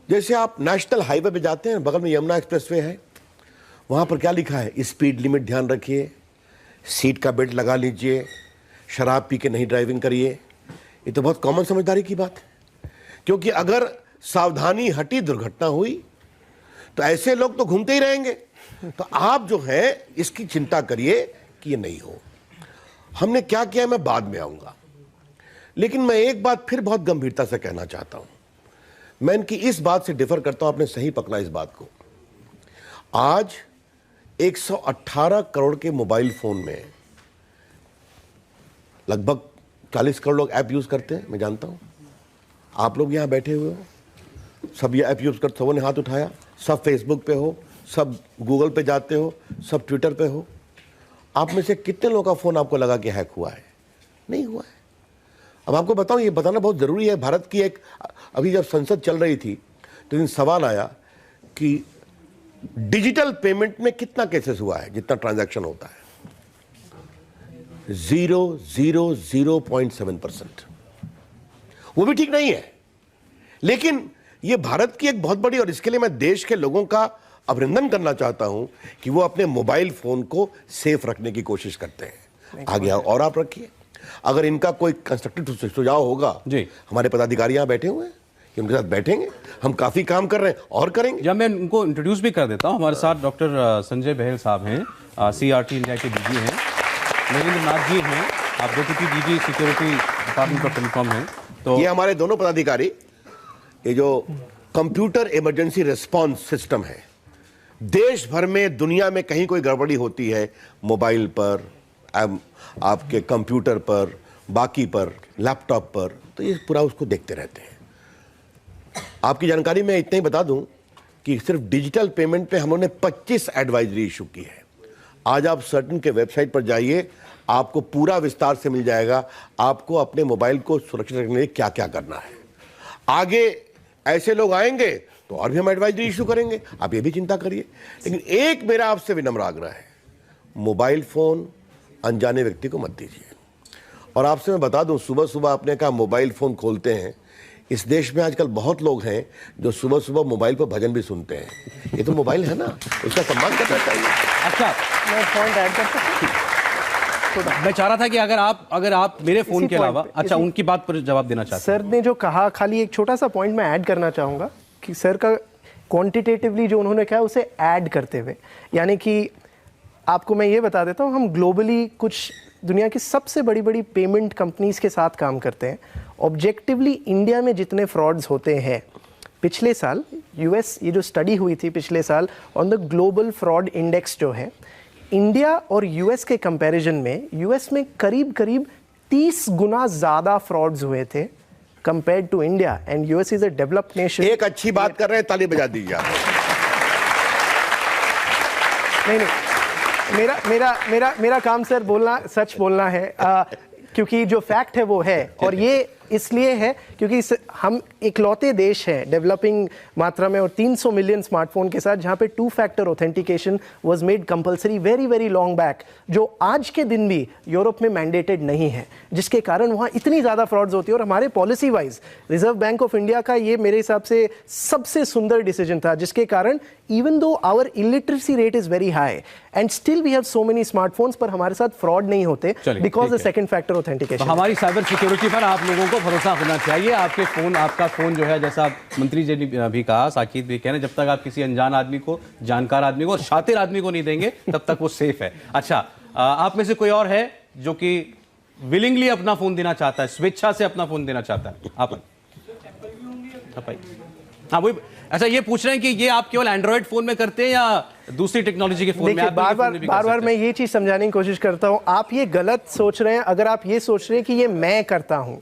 जैसे आप नेशनल हाईवे पे जाते हैं, बगल में यमुना एक्सप्रेसवे है, वहाँ पर क्या लिखा है? स्पीड लिमिट ध्यान रखिए, सीट का बेल्ट लगा लीजिए, शराब पी के नहीं ड्राइविंग करिए। ये तो बहुत कॉमन समझदारी की बात है, क्योंकि अगर सावधानी हटी, दुर्घटना हुई, तो ऐसे लोग तो घूमते ही रहेंगे। तो आप जो है इसकी चिंता करिए कि ये नहीं हो। हमने क्या किया मैं बाद में आऊँगा, लेकिन मैं एक बात फिर बहुत गंभीरता से कहना चाहता हूँ। मैं इनकी इस बात से डिफर करता हूं, आपने सही पकड़ा इस बात को। आज 118 करोड़ के मोबाइल फोन में लगभग 40 करोड़ लोग ऐप यूज करते हैं, मैं जानता हूं। आप लोग यहां बैठे हुए हो, सब ये ऐप यूज करते, सबों ने हाथ उठाया, सब फेसबुक पे हो, सब गूगल पे जाते हो, सब ट्विटर पे हो। आप में से कितने लोगों का फोन आपको लगा कि हैक हुआ है? नहीं हुआ है। अब आपको बताऊं, ये बताना बहुत ज़रूरी है। भारत की एक, अभी जब संसद चल रही थी तो इन सवाल आया कि डिजिटल पेमेंट में कितना केसेस हुआ है, जितना ट्रांजैक्शन होता है। 0.7%। वो भी ठीक नहीं है, लेकिन ये भारत की एक बहुत बड़ी, और इसके लिए मैं देश के लोगों का अभिनंदन करना चाहता हूं कि वो अपने मोबाइल फोन को सेफ रखने की कोशिश करते हैं। आगे आओ और आप रखिए। अगर इनका कोई कंस्ट्रक्टिव सुझाव होगा जी, हमारे पदाधिकारी यहाँ बैठे हुए हैं, उनके साथ बैठेंगे। हम काफी काम कर रहे हैं और करेंगे। जब मैं उनको इंट्रोड्यूस भी कर देता हूँ, हमारे साथ डॉक्टर संजय बहल साहब हैं, CRT इंडिया के डीजी हैं, नरेंद्र नाथ जी हैं, आप deputy DG security department of telecom हैं। तो ये हमारे दोनों पदाधिकारी, ये जो कंप्यूटर इमरजेंसी रिस्पॉन्स सिस्टम है, देश भर में, दुनिया में कहीं कोई गड़बड़ी होती है, मोबाइल पर, आपके कंप्यूटर पर, बाकी पर, लैपटॉप पर, तो ये पूरा उसको देखते रहते हैं। आपकी जानकारी में इतना ही बता दूं कि सिर्फ डिजिटल पेमेंट पे हम लोगों ने 25 एडवाइजरी इशू की है। आज आप सर्टन के वेबसाइट पर जाइए, आपको पूरा विस्तार से मिल जाएगा, आपको अपने मोबाइल को सुरक्षित रखने के लिए क्या क्या करना है। आगे ऐसे लोग आएंगे तो और भी हम एडवाइजरी इशू करेंगे, आप ये भी चिंता करिए। लेकिन एक मेरा आपसे विनम्र आग्रह है, मोबाइल फोन अनजाने व्यक्ति को मत दीजिए। और आपसे मैं बता दूं, सुबह सुबह आपने कहा मोबाइल फोन खोलते हैं, इस देश में आजकल बहुत लोग हैं जो सुबह सुबह मोबाइल पर भजन भी सुनते हैं। ये तो मोबाइल है ना, उसका सम्मान करना चाहिए। अच्छा, मैं पॉइंट ऐड कर सकता हूँ? मैं चाह रहा था कि अगर आप मेरे फोन इसी के अलावा, point पे, अच्छा, उनकी बात पर जवाब देना चाहते सर ने जो कहा, खाली एक छोटा सा पॉइंट मैं ऐड करना चाहूँगा कि सर का क्वांटिटेटिवली जो उन्होंने कहा उसे ऐड करते हुए, यानी कि आपको मैं ये बता देता हूँ, हम ग्लोबली कुछ दुनिया की सबसे बड़ी बड़ी पेमेंट कंपनीज के साथ काम करते हैं। ऑब्जेक्टिवली इंडिया में जितने फ्रॉड्स होते हैं, पिछले साल यूएस, ये जो स्टडी हुई थी पिछले साल on the global fraud index जो है, इंडिया और यूएस के कंपैरिजन में यूएस में करीब करीब 30 गुना ज़्यादा फ्रॉड्स हुए थे compared to India, and US is a developed nation. एक अच्छी बात कर रहे हैं, ताली बजा दीजिए आप। नहीं, मेरा काम सर बोलना, सच बोलना है, क्योंकि जो फैक्ट है वो है, और ये इसलिए है क्योंकि हम इकलौते देश हैं डेवलपिंग मात्रा में और 300 मिलियन स्मार्टफोन के साथ जहाँ पे 2 factor authentication was made compulsory very very long back, जो आज के दिन भी यूरोप में मैंडेटेड नहीं है, जिसके कारण वहाँ इतनी ज़्यादा फ्रॉड्स होती है। और हमारे policy wise reserve bank of India का ये मेरे हिसाब से सबसे सुंदर डिसीजन था, जिसके कारण even though our illiteracy rate is very high and still we have so many smartphones, पर हमारे साथ फ्रॉड नहीं होते because the second factor authentication. तो हमारी साइबर सिक्योरिटी पर आप लोगों को भरोसा होना चाहिए। आपका फोन जो है, जैसा मंत्री जी ने भी कहा, साकिब भी कह रहे हैं, जब तक आप किसी अनजान आदमी को, जानकार आदमी को और शातिर आदमी को नहीं देंगे तब तक वो सेफ है। अच्छा, आप में से कोई और है जो कि विलिंगली अपना फोन देना चाहता है, स्वेच्छा से अपना फोन देना चाहता है? आप हाँ, वही। अच्छा, ये पूछ रहे हैं कि ये आप केवल एंड्रॉइड फोन में करते हैं या दूसरी टेक्नोलॉजी के फोन में? बार मैं ये चीज समझाने की कोशिश करता हूं, आप ये गलत सोच रहे हैं अगर आप ये सोच रहे हैं कि ये मैं करता हूं।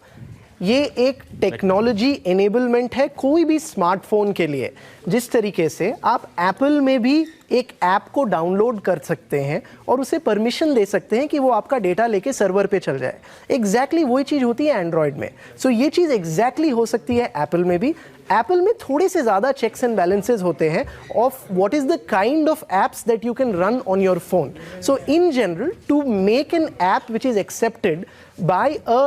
ये एक टेक्नोलॉजी एनेबलमेंट है कोई भी स्मार्टफोन के लिए। जिस तरीके से आप एप्पल में भी एक ऐप को डाउनलोड कर सकते हैं और उसे परमिशन दे सकते हैं कि वो आपका डेटा लेके सर्वर पे चल जाए, एग्जैक्टली वही चीज़ होती है एंड्रॉयड में। सो ये चीज़ एग्जैक्टली हो सकती है एप्पल में भी। एप्पल में थोड़े से ज़्यादा चेक्स एंड बैलेंसेज होते हैं of what is the kind of apps that you can run on your phone. So in general, to make an app which is accepted by a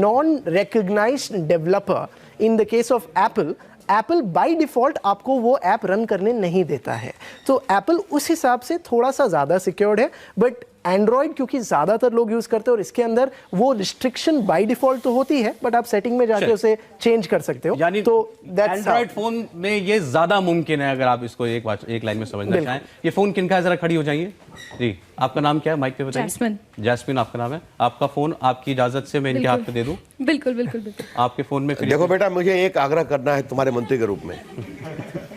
non-recognized developer in the case of Apple by default आपको वो app run करने नहीं देता है। तो Apple उस हिसाब से थोड़ा सा ज़्यादा सिक्योर्ड है, बट Android क्योंकि ज़्यादातर लोग यूज़ करते हैं और इसके अंदर वो रिस्ट्रिक्शन बाय डिफॉल्ट तो होती है, बट आप सेटिंग में जाके उसे चेंज कर सकते हो। यानी तो Android फोन में ये ज़्यादा मुमकिन है। अगर आप इसको एक लाइन में समझना चाहें, ये फोन किनका है, जरा खड़ी हो जाइए जी। आपका नाम क्या है, माइक पे बताइए। जैस्मिन आपका नाम है। आपका फोन आपकी इजाजत से मैं इनके हाथ पे दे दूं? बिल्कुल बिल्कुल बिल्कुल। आपके फोन में देखो बेटा, मुझे एक आग्रह करना है तुम्हारे मंत्री के रूप में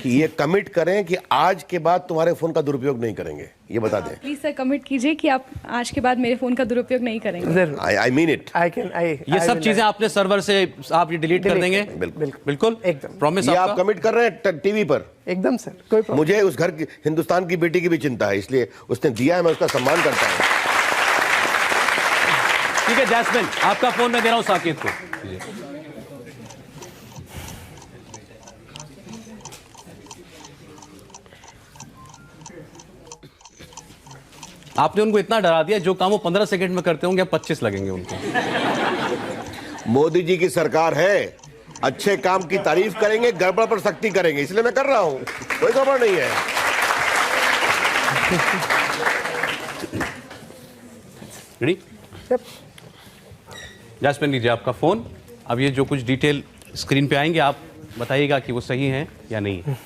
कि ये कमिट करें कि आज के बाद तुम्हारे फोन का दुरुपयोग नहीं करेंगे, ये बता दें। प्लीज सर कमिट कीजिए कि आप आज के बाद मेरे फोन का दुरुपयोग नहीं करेंगे। I mean it. ये सब चीजें आपने सर्वर से आप ये डिलीट कर देंगे? बिल्कुल एकदम प्रॉमिस। ये आप कमिट कर रहे हैं टीवी पर? एकदम सर, कोई प्रॉब्लम। मुझे उस घर की, हिंदुस्तान की बेटी की भी चिंता है, इसलिए उसने दिया है, मैं उसका सम्मान करता हूं। ठीक है जैस्मिन, आपका फोन मैं दे रहा हूं साकिब को। आपने उनको इतना डरा दिया, जो काम वो 15 सेकंड में करते होंगे 25 लगेंगे उनको। मोदी जी की सरकार है, अच्छे काम की तारीफ करेंगे, गड़बड़ पर सख्ती करेंगे, इसलिए मैं कर रहा हूं, कोई गड़बड़ नहीं है। रेडी? जैस्मिन लीजिए आपका फोन। अब ये जो कुछ डिटेल स्क्रीन पे आएंगे, आप बताइएगा कि वो सही है या नहीं है।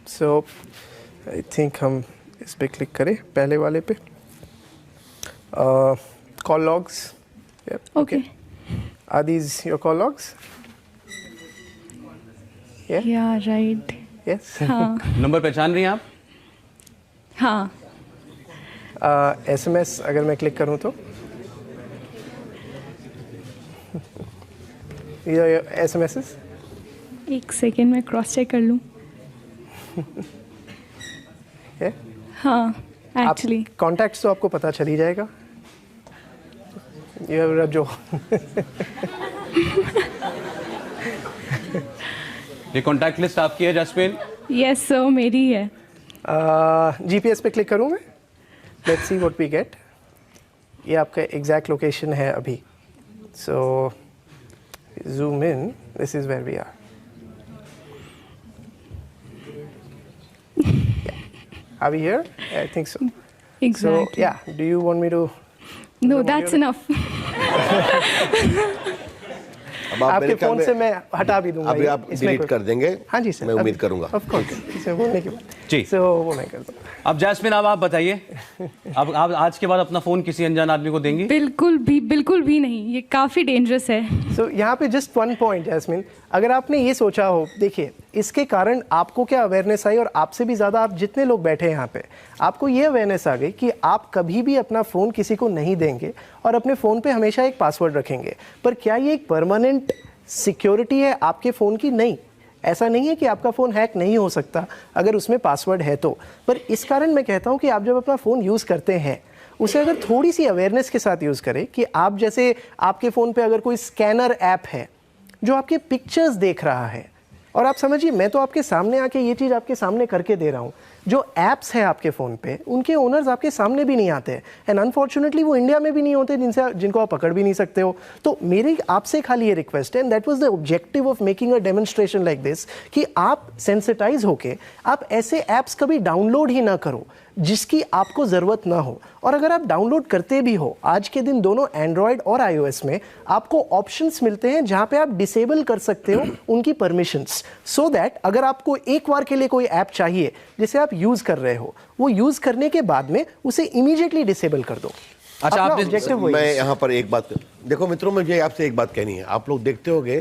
सो आई थिंक हम इस पे क्लिक करें, पहले वाले पे। Call logs, okay. Are these your call logs? या राइट। यस। नंबर पहचान रही हैं आप? हाँ। SMS अगर मैं क्लिक करूं तो ये SMSs? एक सेकेंड में क्रॉस चेक कर लूँ। हाँ, एक्चुअली कॉन्टैक्ट्स तो आपको पता चल ही जाएगा। ये जो ये कॉन्टैक्ट लिस्ट आपकी है जैस्मिन? यस सर, मेरी है। जीपीएस पे क्लिक करूँ मैं? Let's see what we get. ये आपका एग्जैक्ट लोकेशन है अभी। So zoom in, this is where we are. Are we here? I think so. Exactly. So yeah, do you want me to? No, that's enough. अब आप आपके मेरे ख्याल phone में से मैं हटा भी दूंगा। अभी ये, आप इसमें डिलीट कोई- कर देंगे। हाँ जी सर, मैं उम्मीद करूंगा। ऑफ कोर्स, इसे बोलने के बाद जी। सो वो मैं कर दूंगा। अब जैस्मिन अब आप बताइए, अब आप आज के बाद अपना फोन किसी अनजान आदमी को देंगी? बिल्कुल भी नहीं, ये काफ़ी डेंजरस है। सो यहाँ पे जस्ट वन पॉइंट जैस्मिन, अगर आपने ये सोचा हो, देखिए इसके कारण आपको क्या अवेयरनेस आई, और आपसे भी ज़्यादा आप जितने लोग बैठे हैं यहाँ पे, आपको ये अवेयरनेस आ गई कि आप कभी भी अपना फ़ोन किसी को नहीं देंगे और अपने फ़ोन पे हमेशा एक पासवर्ड रखेंगे। पर क्या ये एक परमानेंट सिक्योरिटी है आपके फ़ोन की? नहीं, ऐसा नहीं है कि आपका फ़ोन हैक नहीं हो सकता अगर उसमें पासवर्ड है तो। पर इस कारण मैं कहता हूँ कि आप जब अपना फ़ोन यूज़ करते हैं, उसे अगर थोड़ी सी अवेयरनेस के साथ यूज़ करें कि आप जैसे आपके फ़ोन पे अगर कोई स्कैनर ऐप है जो आपके पिक्चर्स देख रहा है, और आप समझिए मैं तो आपके सामने आके ये चीज़ आपके सामने करके दे रहा हूँ, जो ऐप्स है आपके फ़ोन पे उनके ओनर्स आपके सामने भी नहीं आते, एंड अनफॉर्चुनेटली वो इंडिया में भी नहीं होते, जिनको आप पकड़ भी नहीं सकते हो। तो मेरी आपसे खाली ये रिक्वेस्ट है, and that was the objective of making a demonstration like this, कि आप सेंसिटाइज होके आप ऐसे ऐप्स कभी डाउनलोड ही ना करो जिसकी आपको ज़रूरत ना हो। और अगर आप डाउनलोड करते भी हो, आज के दिन दोनों एंड्रॉयड और iOS में आपको ऑप्शंस मिलते हैं जहां पे आप डिसेबल कर सकते हो उनकी परमिशंस, सो दैट अगर आपको एक बार के लिए कोई ऐप चाहिए जिसे आप यूज़ कर रहे हो, वो यूज़ करने के बाद में उसे इमीडिएटली डिसेबल कर दो। अच्छा, अपना आपने- objective वही है। मैं यहाँ पर एक बात, देखो मित्रों, मुझे आपसे एक बात कहनी है। आप लोग देखते होंगे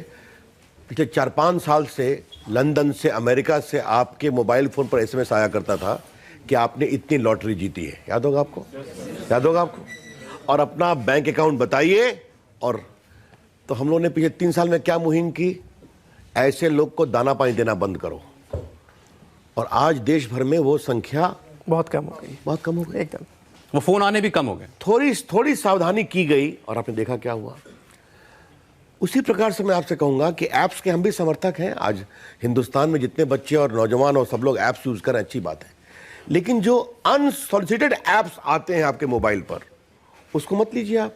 पिछले 4-5 साल से लंदन से, अमेरिका से आपके मोबाइल फोन पर एसएमएस आया करता था कि आपने इतनी लॉटरी जीती है। याद होगा आपको? याद होगा आपको? और अपना बैंक अकाउंट बताइए। और तो हम लोगों ने पिछले 3 साल में क्या मुहिम की? ऐसे लोग को दाना पानी देना बंद करो। और आज देश भर में वो संख्या बहुत कम हो गई, बहुत कम हो गई। एकदम। वो फोन आने भी कम हो गए। थोड़ी सावधानी की गई और आपने देखा क्या हुआ। उसी प्रकार से मैं आपसे कहूंगा कि ऐप्स के हम भी समर्थक हैं। आज हिंदुस्तान में जितने बच्चे और नौजवान और सब लोग ऐप्स यूज करें, अच्छी बात है, लेकिन जो अनसॉलिसिटेड ऐप्स आते हैं आपके मोबाइल पर, उसको मत लीजिए आप।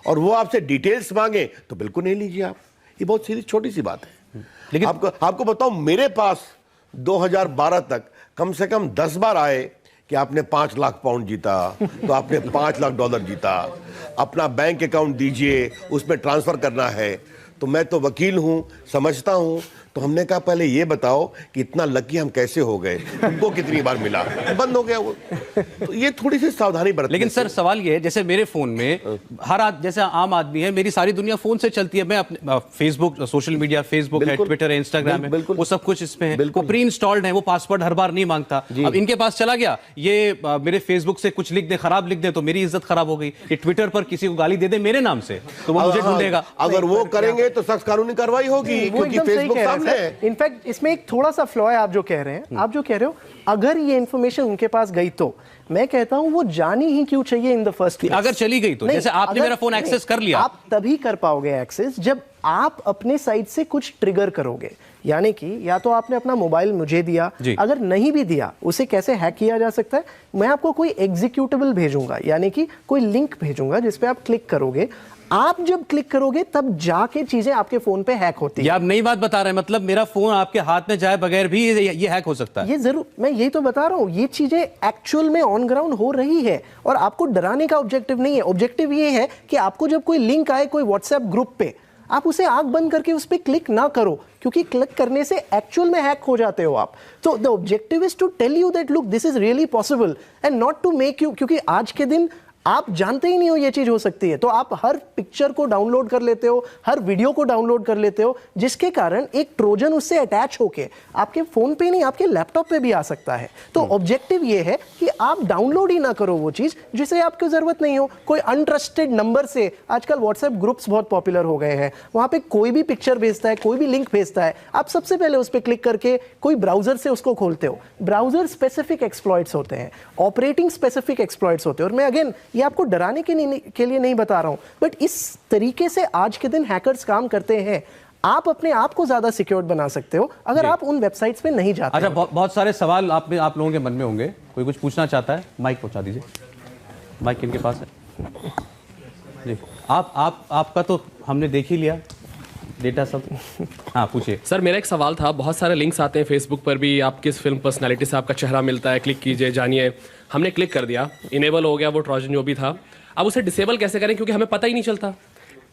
और वो आपसे डिटेल्स मांगे तो बिल्कुल नहीं लीजिए आप। ये बहुत सीधी छोटी सी बात है। लेकिन आपको बताऊं, मेरे पास 2012 तक कम से कम 10 बार आए कि आपने 5 लाख पाउंड जीता, तो आपने 5 लाख डॉलर जीता, अपना बैंक अकाउंट दीजिए, उसमें ट्रांसफर करना है। तो मैं तो वकील हूं, समझता हूं। तो हमने कहा पहले ये बताओ कि इतना लकी हम कैसे हो गए, तुमको कितनी बार मिला? बंद हो गया वो। तो ये थोड़ी सी सावधानी बरतनी। लेकिन सर सवाल ये है, जैसे मेरे फोन में जैसे आम आदमी है, मेरी सारी दुनिया फोन से चलती है। मैं अपने फेसबुक, सोशल मीडिया, फेसबुक है, ट्विटर है, इंस्टाग्राम है, वो सब कुछ इसमें है, वो प्री इंस्टॉल्ड है, वो पासवर्ड हर बार नहीं मांगता। अब इनके पास चला गया, ये मेरे फेसबुक से कुछ लिख दे, खराब लिख दे, तो मेरी इज्जत खराब हो गई। ये ट्विटर पर किसी को गाली दे दे मेरे नाम से, तो वो मुझे ढूंढेगा। अगर वो करेंगे तो सख्त कानूनी कार्रवाई होगी, वो क्योंकि एकदम सही फेसबुक कह रहे हैं सामने सर। है। इनफैक्ट इसमें एक थोड़ा सा फ्लॉ है आप जो कह रहे हैं। आप जो कह रहे हो, अगर ये इन्फॉर्मेशन उनके पास गई तो मैं कहता हूं वो जानी ही क्यों चाहिए इन द फर्स्ट प्लेस। अगर चली गई तो, जैसे आपने मेरा फोन एक्सेस कर लिया, आप तभी कर पाओगे एक्सेस जब आप अपने साइड से कुछ ट्रिगर करोगे। यानी कि या तो आपने अपना मोबाइल मुझे दिया, अगर नहीं भी दिया, उसे कैसे हैक किया जा सकता है? मैं आपको कोई एग्जीक्यूटेबल भेजूंगा, यानी कि कोई लिंक भेजूंगा जिस पे आप क्लिक करोगे। आप जब क्लिक करोगे तब जाके चीजें आपके फोन पे हैक होती है। ये आप नई बात बता रहे हैं, मतलब मेरा फोन आपके हाथ में जाए बगैर भी ये हैक हो सकता है? ये जरूर, मैं यही तो बता रहा हूं, ये चीजें एक्चुअल में ऑन ग्राउंड हो रही है। और आपको डराने का ऑब्जेक्टिव नहीं है। ऑब्जेक्टिव ये है कि आपको जब कोई लिंक आए कोई व्हाट्सएप ग्रुप पे, आप उसे आंख बंद करके उस पर क्लिक ना करो, क्योंकि क्लिक करने से एक्चुअल में हैक हो जाते हो आप। तो the objective is to tell you that look this is really possible and not to make you, क्योंकि आज के दिन आप जानते ही नहीं हो ये चीज हो सकती है, तो आप हर पिक्चर को डाउनलोड कर लेते हो, हर वीडियो को डाउनलोड कर लेते हो, जिसके कारण एक ट्रोजन उससे अटैच होके आपके फोन पे नहीं आपके लैपटॉप पे भी आ सकता है। तो ऑब्जेक्टिव ये है कि आप डाउनलोड ही ना करो वो चीज जिसे आपको जरूरत नहीं हो। कोई अनट्रस्टेड नंबर से, आजकल व्हाट्सएप ग्रुप्स बहुत पॉपुलर हो गए हैं, वहां पे कोई भी पिक्चर भेजता है, कोई भी लिंक भेजता है, आप सबसे पहले उस पर क्लिक करके कोई ब्राउजर से उसको खोलते हो। ब्राउजर स्पेसिफिक एक्सप्लॉइट्स होते हैं, ऑपरेटिंग स्पेसिफिक एक्सप्लॉइट्स होते हैं। और मैं अगेन ये आपको डराने के लिए नहीं बता रहा हूं, बट इस तरीके से आज के दिन हैकर्स काम करते हैं। आप अपने आप को ज्यादा सिक्योर बना सकते हो अगर आप उन वेबसाइट्स पे नहीं जाते। अच्छा, बहुत सारे सवाल आप लोगों के मन में होंगे, कोई कुछ पूछना चाहता है? माइक पहुंचा दीजिए, माइक किनके पास है जी? आपका तो हमने देख ही लिया डेटा सब। हाँ, पूछिए सर। मेरा एक सवाल था, बहुत सारे लिंक्स आते हैं फेसबुक पर भी, आप किस फिल्म पर्सनालिटी से आपका चेहरा मिलता है, क्लिक कीजिए जानिए। हमने क्लिक कर दिया, इनेबल हो गया वो ट्रोजन जो भी था। अब उसे डिसेबल कैसे करें, क्योंकि हमें पता ही नहीं चलता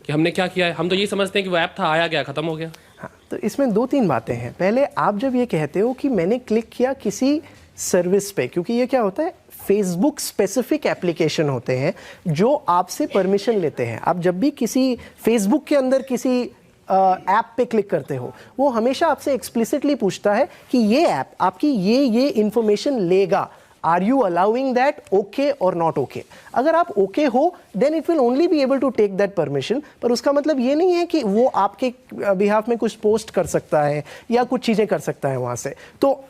कि हमने क्या किया है। हम तो यही समझते हैं कि वो ऐप था, आया गया, खत्म हो गया। हाँ, तो इसमें 2-3 बातें हैं। पहले आप जब ये कहते हो कि मैंने क्लिक किया किसी सर्विस पे, क्योंकि ये क्या होता है, फेसबुक स्पेसिफिक एप्लीकेशन होते हैं जो आपसे परमिशन लेते हैं। आप जब भी किसी फेसबुक के अंदर किसी ऐप पे क्लिक करते हो, वो हमेशा आपसे एक्सप्लिसिटली पूछता है कि ये ऐप आपकी ये इंफॉर्मेशन लेगा, are you allowing that, okay और नॉट ओके। अगर आप ओके हो then it will only be able to take that permission. पर उसका मतलब ये नहीं है कि वो आपके बिहाफ में कुछ पोस्ट कर सकता है या कुछ चीजें कर सकता है वहां से। तो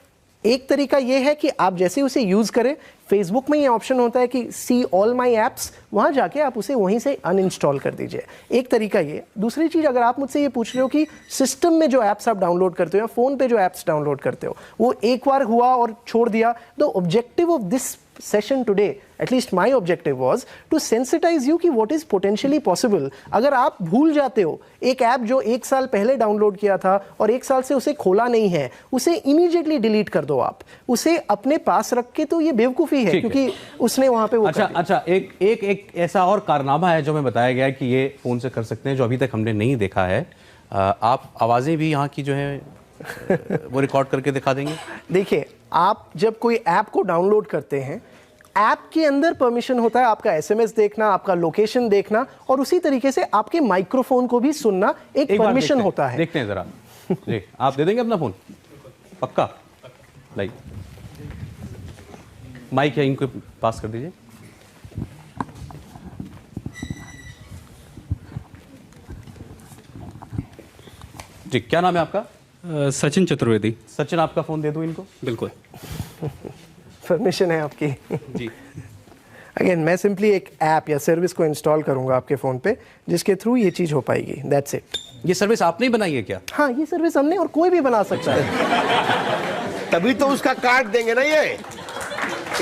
एक तरीका ये है कि आप जैसे उसे यूज करें, फेसबुक में ये ऑप्शन होता है कि सी ऑल माई एप्स, वहां जाके आप उसे वहीं से अनइंस्टॉल कर दीजिए। एक तरीका ये। दूसरी चीज, अगर आप मुझसे ये पूछ रहे हो कि सिस्टम में जो एप्स आप डाउनलोड करते हो या फोन पे जो एप्स डाउनलोड करते हो वो एक बार हुआ और छोड़ दिया, the objective of this session today, at least my objective was to sensitize you कि what is potentially possible। अगर आप भूल जाते हो एक ऐप जो 1 साल पहले डाउनलोड किया था और 1 साल से उसे खोला नहीं है, उसे इमीडिएटली डिलीट कर दो। आप उसे अपने पास रख के, तो ये बेवकूफ़ी है क्योंकि उसने वहां पे वो अच्छा, एक ऐसा और कारनामा है जो हमें बताया गया है कि ये फोन से कर सकते हैं, जो अभी तक हमने नहीं देखा है। आप आवाजें भी यहाँ की जो है वो रिकॉर्ड करके दिखा देंगे? देखिए, आप जब कोई ऐप को डाउनलोड करते हैं, ऐप के अंदर परमिशन होता है आपका एसएमएस देखना, आपका लोकेशन देखना, और उसी तरीके से आपके माइक्रोफोन को भी सुनना एक परमिशन होता है। देखते हैं जरा जी, आप दे देंगे अपना फोन? पक्का? लाइक माइक है, इनको पास कर दीजिए। जी, क्या नाम है आपका? सचिन चतुर्वेदी। सचिन, आपका फोन दे दूं इनको? बिल्कुल, परमिशन है आपकी जी। अगेन, मैं सिंपली एक ऐप या सर्विस को इंस्टॉल करूंगा आपके फोन पे, जिसके थ्रू ये चीज हो पाएगी। That's it. ये सर्विस आपने ही बनाई है क्या? हाँ, ये सर्विस हमने, और कोई भी बना सकता है। तभी तो उसका कार्ड देंगे ना। ये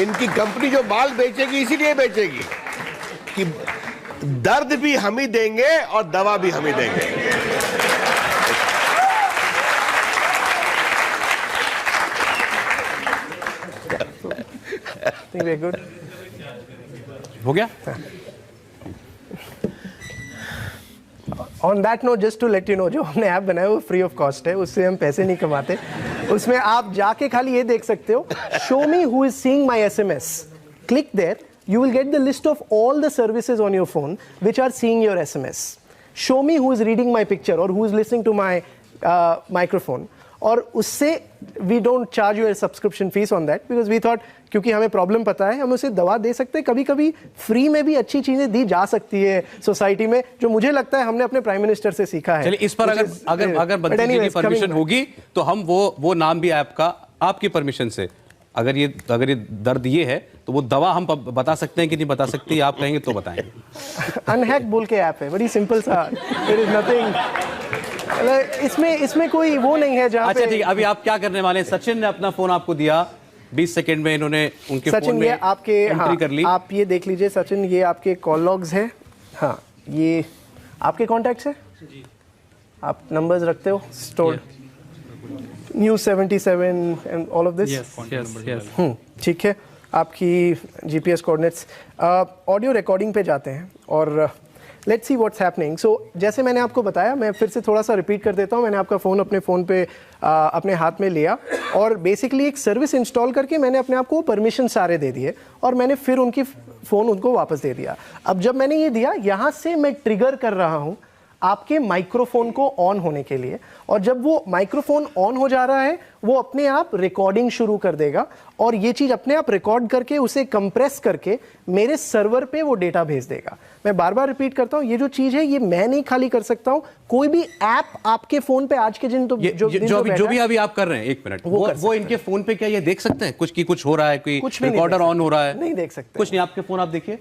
इनकी कंपनी जो माल बेचेगी इसीलिए बेचेगी कि दर्द भी हम ही देंगे और दवा भी हम ही देंगे। Very good. हो गया? On that note, just to let you know, जो हमने ऐप बनाया वो फ्री ऑफ कॉस्ट है, उससे हम पैसे नहीं कमाते। उसमें आप जाके खाली ये देख सकते हो, show me who is seeing my SMS, click there, you will get the list of all the services on your phone which are seeing your SMS. Show me who is reading my picture or who is listening to my microphone. और उससे we don't charge you a subscription fees on that because we thought, क्योंकि हमें problem पता है, हम उसे दवा दे सकते हैं। कभी कभी फ्री में भी अच्छी चीजें दी जा सकती है सोसाइटी में, जो मुझे लगता है हमने अपने प्राइम मिनिस्टर से सीखा है। चलिए, इस पर अगर बंदी जी की परमिशन होगी तो हम वो नाम भी ऐप का आपकी परमिशन से, अगर ये दर्द ये है तो वो दवा हम बता सकते हैं कि नहीं बता सकती, आप कहेंगे तो बताएंगे। अनहैक बोल के ऐप है, बड़ी सिंपल सा, देयर इज नथिंग, इसमें कोई वो नहीं है जहां। अच्छा, ठीक है, अभी आप क्या करने वाले हैं? सचिन ने अपना फोन आपको दिया, 20 सेकंड में इन्होंने उनके फोन में आपके एंट्री कर ली। आप ये देख लीजिए सचिन, ये आपके कॉल लॉग्स है। हाँ, ये आपके कॉन्टैक्ट्स है जी। आप नंबर्स रखते हो stored, News 77 and all of this? yes. ठीक है। आपकी GPS कोऑर्डिनेट्स, ऑडियो रिकॉर्डिंग पे जाते हैं और लेट्स सी व्हाट्स हैपनिंग। सो जैसे मैंने आपको बताया, मैं फिर से थोड़ा सा रिपीट कर देता हूँ। मैंने आपका फ़ोन अपने फ़ोन पे अपने हाथ में लिया और बेसिकली एक सर्विस इंस्टॉल करके मैंने अपने आप को परमिशन सारे दे दिए और मैंने फिर उनकी फ़ोन उनको वापस दे दिया। अब जब मैंने ये दिया, यहाँ से मैं ट्रिगर कर रहा हूँ आपके माइक्रोफोन को ऑन होने के लिए, और जब वो माइक्रोफोन ऑन हो जा रहा है वो अपने आप रिकॉर्डिंग शुरू कर देगा और ये चीज़ अपने आप रिकॉर्ड करके उसे कंप्रेस करके मेरे सर्वर पे वो डेटा भेज देगा। मैं बार बार रिपीट करता हूँ, ये जो चीज़ है ये मैं नहीं खाली कर सकता हूँ, कोई भी ऐप आपके फोन पे आज के दिन तो जो भी अभी आप कर रहे हैं, एक मिनट, वो इनके फोन पे क्या ये देख सकते हैं कुछ हो रहा है, कोई रिकॉर्डर ऑन हो रहा है? नहीं देख सकते, कुछ नहीं। आपके फोन आप देखिए,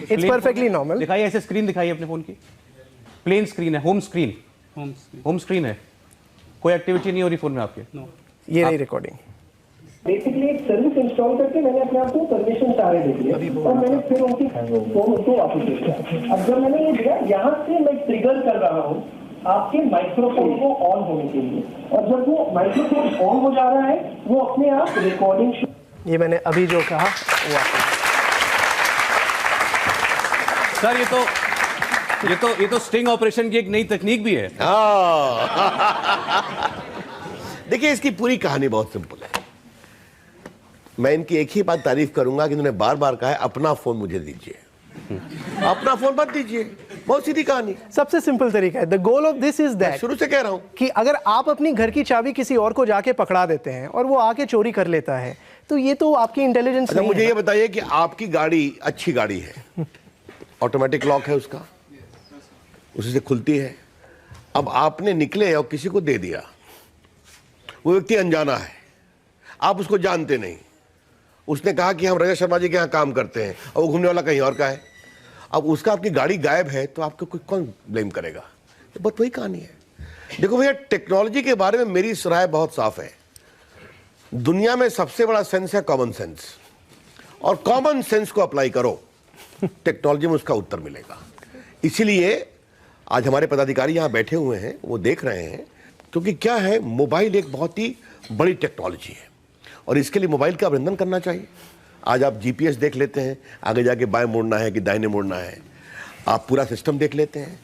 इट्स परफेक्टली नॉर्मल। दिखाइए, ऐसे स्क्रीन दिखाइए अपने फोन की, प्लेन स्क्रीन है, होम स्क्रीन होम स्क्रीन है, कोई एक्टिविटी नहीं हो रही फोन में आपके? ये रही रिकॉर्डिंग। बेसिकली एक सर्विस इंस्टॉल करके मैंने अपने आप को परमिशन सारे दे दिए और मैंने फिर उनकी फोन उसको वापस दे दिया। अब जब मैंने ये दिया, यहाँ से मैं ट्रिगर कर रहा हूँ आपके माइक्रोफोन को ऑन होने के लिए, और जब वो माइक्रोफोन ऑन हो जा रहा है वो अपने आप रिकॉर्डिंग। ये मैंने अभी जो कहा वो आपको। सर ये तो स्टिंग ऑपरेशन की एक नई तकनीक भी है। देखिए, इसकी पूरी कहानी बहुत सिंपल है। मैं इनकी एक ही बात तारीफ करूंगा कि इन्होंने बार बार कहा है अपना फोन मुझे दीजिए, अपना फोन मत दीजिए। बहुत सीधी कहानी, सबसे सिंपल तरीका है। The goal of this is that, शुरू से कह रहा हूं कि अगर आप अपनी घर की चाबी किसी और को जाके पकड़ा देते हैं और वो आके चोरी कर लेता है, तो ये तो आपकी इंटेलिजेंस अच्छा, नहीं मुझे है। ये बताइए कि आपकी गाड़ी अच्छी गाड़ी है, ऑटोमेटिक लॉक है उसका, उसी से खुलती है। अब आपने निकले और किसी को दे दिया, वो व्यक्ति अनजाना है, आप उसको जानते नहीं, उसने कहा कि हम रजत शर्मा जी के यहाँ काम करते हैं और वो घूमने वाला कहीं और का है। अब उसका आपकी गाड़ी गायब है तो आपको कोई कौन ब्लेम करेगा? तो बस वही कहानी है। देखो भैया, टेक्नोलॉजी के बारे में मेरी राय बहुत साफ है। दुनिया में सबसे बड़ा सेंस है कॉमन सेंस, और कॉमन सेंस को अप्लाई करो, टेक्नोलॉजी में उसका उत्तर मिलेगा। इसीलिए आज हमारे पदाधिकारी यहाँ बैठे हुए हैं, वो देख रहे हैं, क्योंकि क्या है, मोबाइल एक बहुत ही बड़ी टेक्नोलॉजी है और इसके लिए मोबाइल का अभिनंदन करना चाहिए। आज आप जीपीएस देख लेते हैं, आगे जाके बाएं मुड़ना है कि दाहिने मुड़ना है, आप पूरा सिस्टम देख लेते हैं।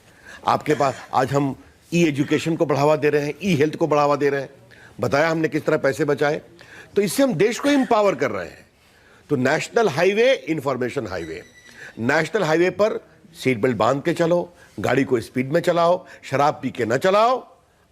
आपके पास आज हम ई एजुकेशन को बढ़ावा दे रहे हैं, ई हेल्थ को बढ़ावा दे रहे हैं, बताया हमने किस तरह पैसे बचाए, तो इससे हम देश को एम्पावर कर रहे हैं। तो national highway, information highway, national highway पर सीट बेल्ट बांध के चलो, गाड़ी को स्पीड में चलाओ, शराब पी के न चलाओ,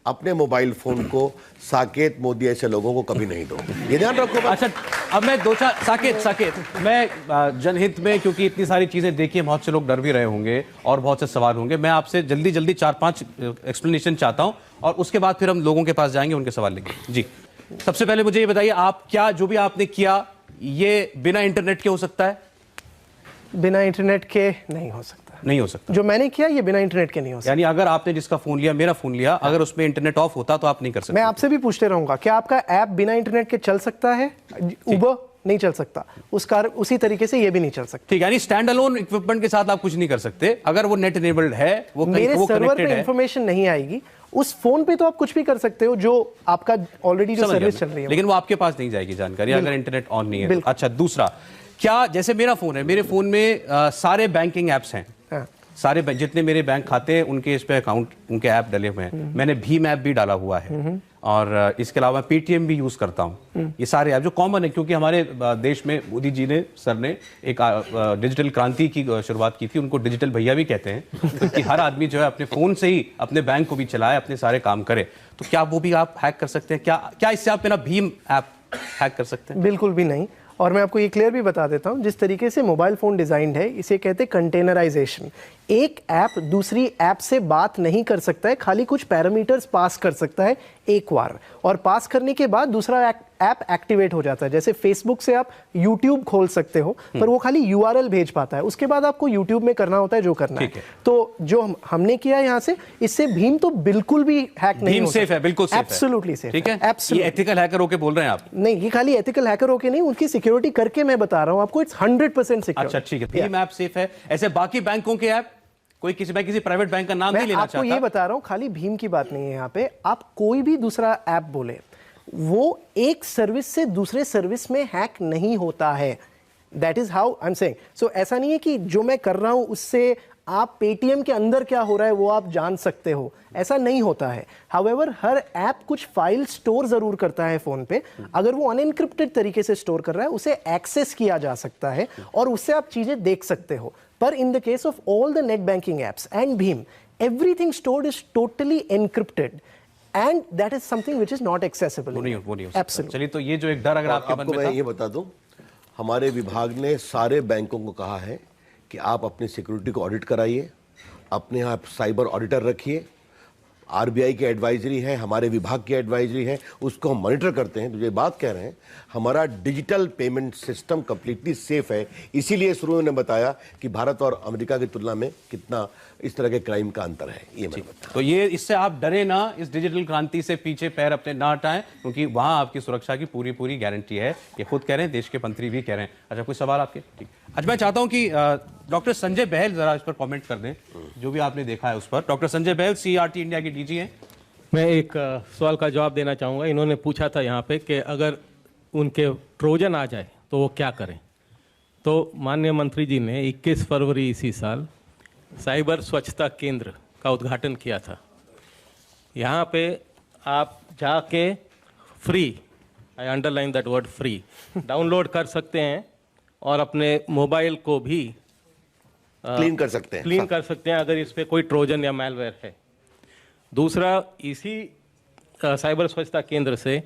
अपने मोबाइल फोन को साकेत मोदी ऐसे लोगों को कभी नहीं दो, ये ध्यान रखो। अच्छा, अब मैं दो चार साकेत मैं जनहित में, क्योंकि इतनी सारी चीजें देखी हैं, बहुत से लोग डर भी रहे होंगे और बहुत से सवाल होंगे, मैं आपसे जल्दी 4-5 एक्सप्लेनेशन चाहता हूं और उसके बाद फिर हम लोगों के पास जाएंगे, उनके सवाल लेंगे। जी, सबसे पहले मुझे ये बताइए, आप क्या जो भी आपने किया ये बिना इंटरनेट के हो सकता है? बिना इंटरनेट के नहीं हो सकता। नहीं हो सकता। जो मैंने किया ये बिना इंटरनेट के नहीं हो सकता। यानी अगर आपने जिसका फोन लिया, मेरा फोन लिया, अगर उसमें इंटरनेट ऑफ होता तो आप नहीं कर सकते। मैं आपसे भी पूछते रहूंगा, क्या आपका ऐप बिना इंटरनेट के चल सकता है? उबर नहीं चल सकता, उसी तरीके से ये भी नहीं चल सकता। ठीक है, यानी स्टैंड अलोन इक्विपमेंट के साथ आप कुछ नहीं कर सकते। अगर वो नेट इनेबल्ड है, वो मेरे सर्वर पे इंफॉर्मेशन नहीं आएगी, उस फोन पे तो आप कुछ भी कर सकते हो जो आपका ऑलरेडी जो सर्विस चल रही है, लेकिन वो आपके पास नहीं जाएगी जानकारी अगर इंटरनेट ऑन नहीं है। अच्छा, दूसरा, क्या जैसे मेरा फोन है, मेरे फोन में सारे बैंकिंग एप्स हैं, सारे जितने मेरे बैंक खाते हैं उनके इस पे अकाउंट, उनके ऐप डले हुए हैं, मैंने भीम ऐप भी डाला हुआ है और इसके अलावा पेटीएम भी यूज करता हूं। ये सारे ऐप जो कॉमन है, क्योंकि हमारे देश में मोदी जी ने, सर ने एक डिजिटल क्रांति की शुरुआत की थी, उनको डिजिटल भैया भी कहते हैं, कि हर आदमी जो है अपने फोन से ही अपने बैंक को भी चलाए, अपने सारे काम करे। तो क्या वो भी आप हैक कर सकते हैं? क्या इससे आप मेरा भीम ऐप हैक कर सकते हैं? बिल्कुल भी नहीं। और मैं आपको ये क्लियर भी बता देता हूं, जिस तरीके से मोबाइल फोन डिजाइन्ड है, इसे कहते हैं कंटेनराइजेशन। एक ऐप दूसरी ऐप से बात नहीं कर सकता है, खाली कुछ पैरामीटर्स पास कर सकता है एक बार, और पास करने के बाद दूसरा ऐप एक्टिवेट हो जाता है। जैसे फेसबुक से आप यूट्यूब खोल सकते हो, पर वो खाली यूआरएल भेज पाता है, उसके बाद आपको यूट्यूब में करना होता है जो करना है। तो जो हमने किया यहाँ से, इससे भीम तो बिल्कुल भी हैक नहीं हो सकता। सेफ है, बिल्कुल सेफ है, एब्सोल्युटली सेफ। ठीक है, ये एथिकल हैकर होके बोल रहे हैं आप? नहीं, ये खाली एथिकल हैकर होके नहीं, उनकी सिक्योरिटी करके मैं बता रहा हूँ आपको, इट्स 100% सिक्योर। अच्छा, ठीक है, भीम ऐप सेफ है। ऐसे बाकी बैंकों के ऐप, कोई किसी प्राइवेट बैंक का नाम नहीं लेना चाहता, मैं आपको ये बता रहा हूं, खाली भीम की बात नहीं है यहाँ पे। आप कोई भी दूसरा ऐप बोले, वो एक सर्विस से दूसरे सर्विस में हैक नहीं होता है। That is how I am saying. So ऐसा नहीं है कि जो मैं कर रहा हूं उससे आप पेटीएम के अंदर क्या हो रहा है वो आप जान सकते हो, ऐसा नहीं होता है। हाउएवर हर ऐप कुछ फाइल स्टोर जरूर करता है फोन पे। अगर वो अनएनक्रिप्टेड तरीके से स्टोर कर रहा है, उसे एक्सेस किया जा सकता है और उससे आप चीजें देख सकते हो। पर in the case of all the net banking apps and Bhim, everything stored is totally encrypted and that is something which is not accessible. वो नहीं हो सकता। Absolutely. चलिए, तो ये जो एक डर अगर आपके मन में था, मैं ये बता दूं, हमारे विभाग ने सारे बैंकों को कहा है कि आप अपनी सिक्योरिटी को ऑडिट कराइए, अपने यहाँ साइबर ऑडिटर रखिए, आरबीआई की एडवाइजरी है, हमारे विभाग की एडवाइजरी है, उसको हम मॉनिटर करते हैं। तो ये बात कह रहे हैं हमारा digital payment system completely safe है। इसीलिए शुरू में बताया कि भारत और अमेरिका की तुलना में कितना इस तरह के क्राइम का अंतर है, ये मैं बताया। तो ये इससे आप डरे ना, इस डिजिटल क्रांति से पीछे पैर अपने ना हटाएं, क्योंकि वहां आपकी सुरक्षा की पूरी पूरी गारंटी है। ये खुद कह रहे हैं, देश के मंत्री भी कह रहे हैं। अच्छा, कोई सवाल आपके? ठीक। अच्छा, मैं चाहता हूं कि डॉक्टर संजय बहल जरा इस पर कमेंट कर दें, जो भी आपने देखा है उस पर। डॉक्टर संजय बहल सीईआरटी इंडिया के डीजी हैं। मैं एक सवाल का जवाब देना चाहूँगा। इन्होंने पूछा था यहाँ पे कि अगर उनके ट्रोजन आ जाए तो वो क्या करें। तो माननीय मंत्री जी ने 21 फरवरी इसी साल साइबर स्वच्छता केंद्र का उद्घाटन किया था। यहाँ पे आप जाके free, I underline that word free, download कर सकते हैं और अपने मोबाइल को भी क्लीन कर सकते हैं, क्लीन कर सकते हैं अगर इस पर कोई ट्रोजन या मैलवेयर है। दूसरा, इसी साइबर स्वच्छता केंद्र से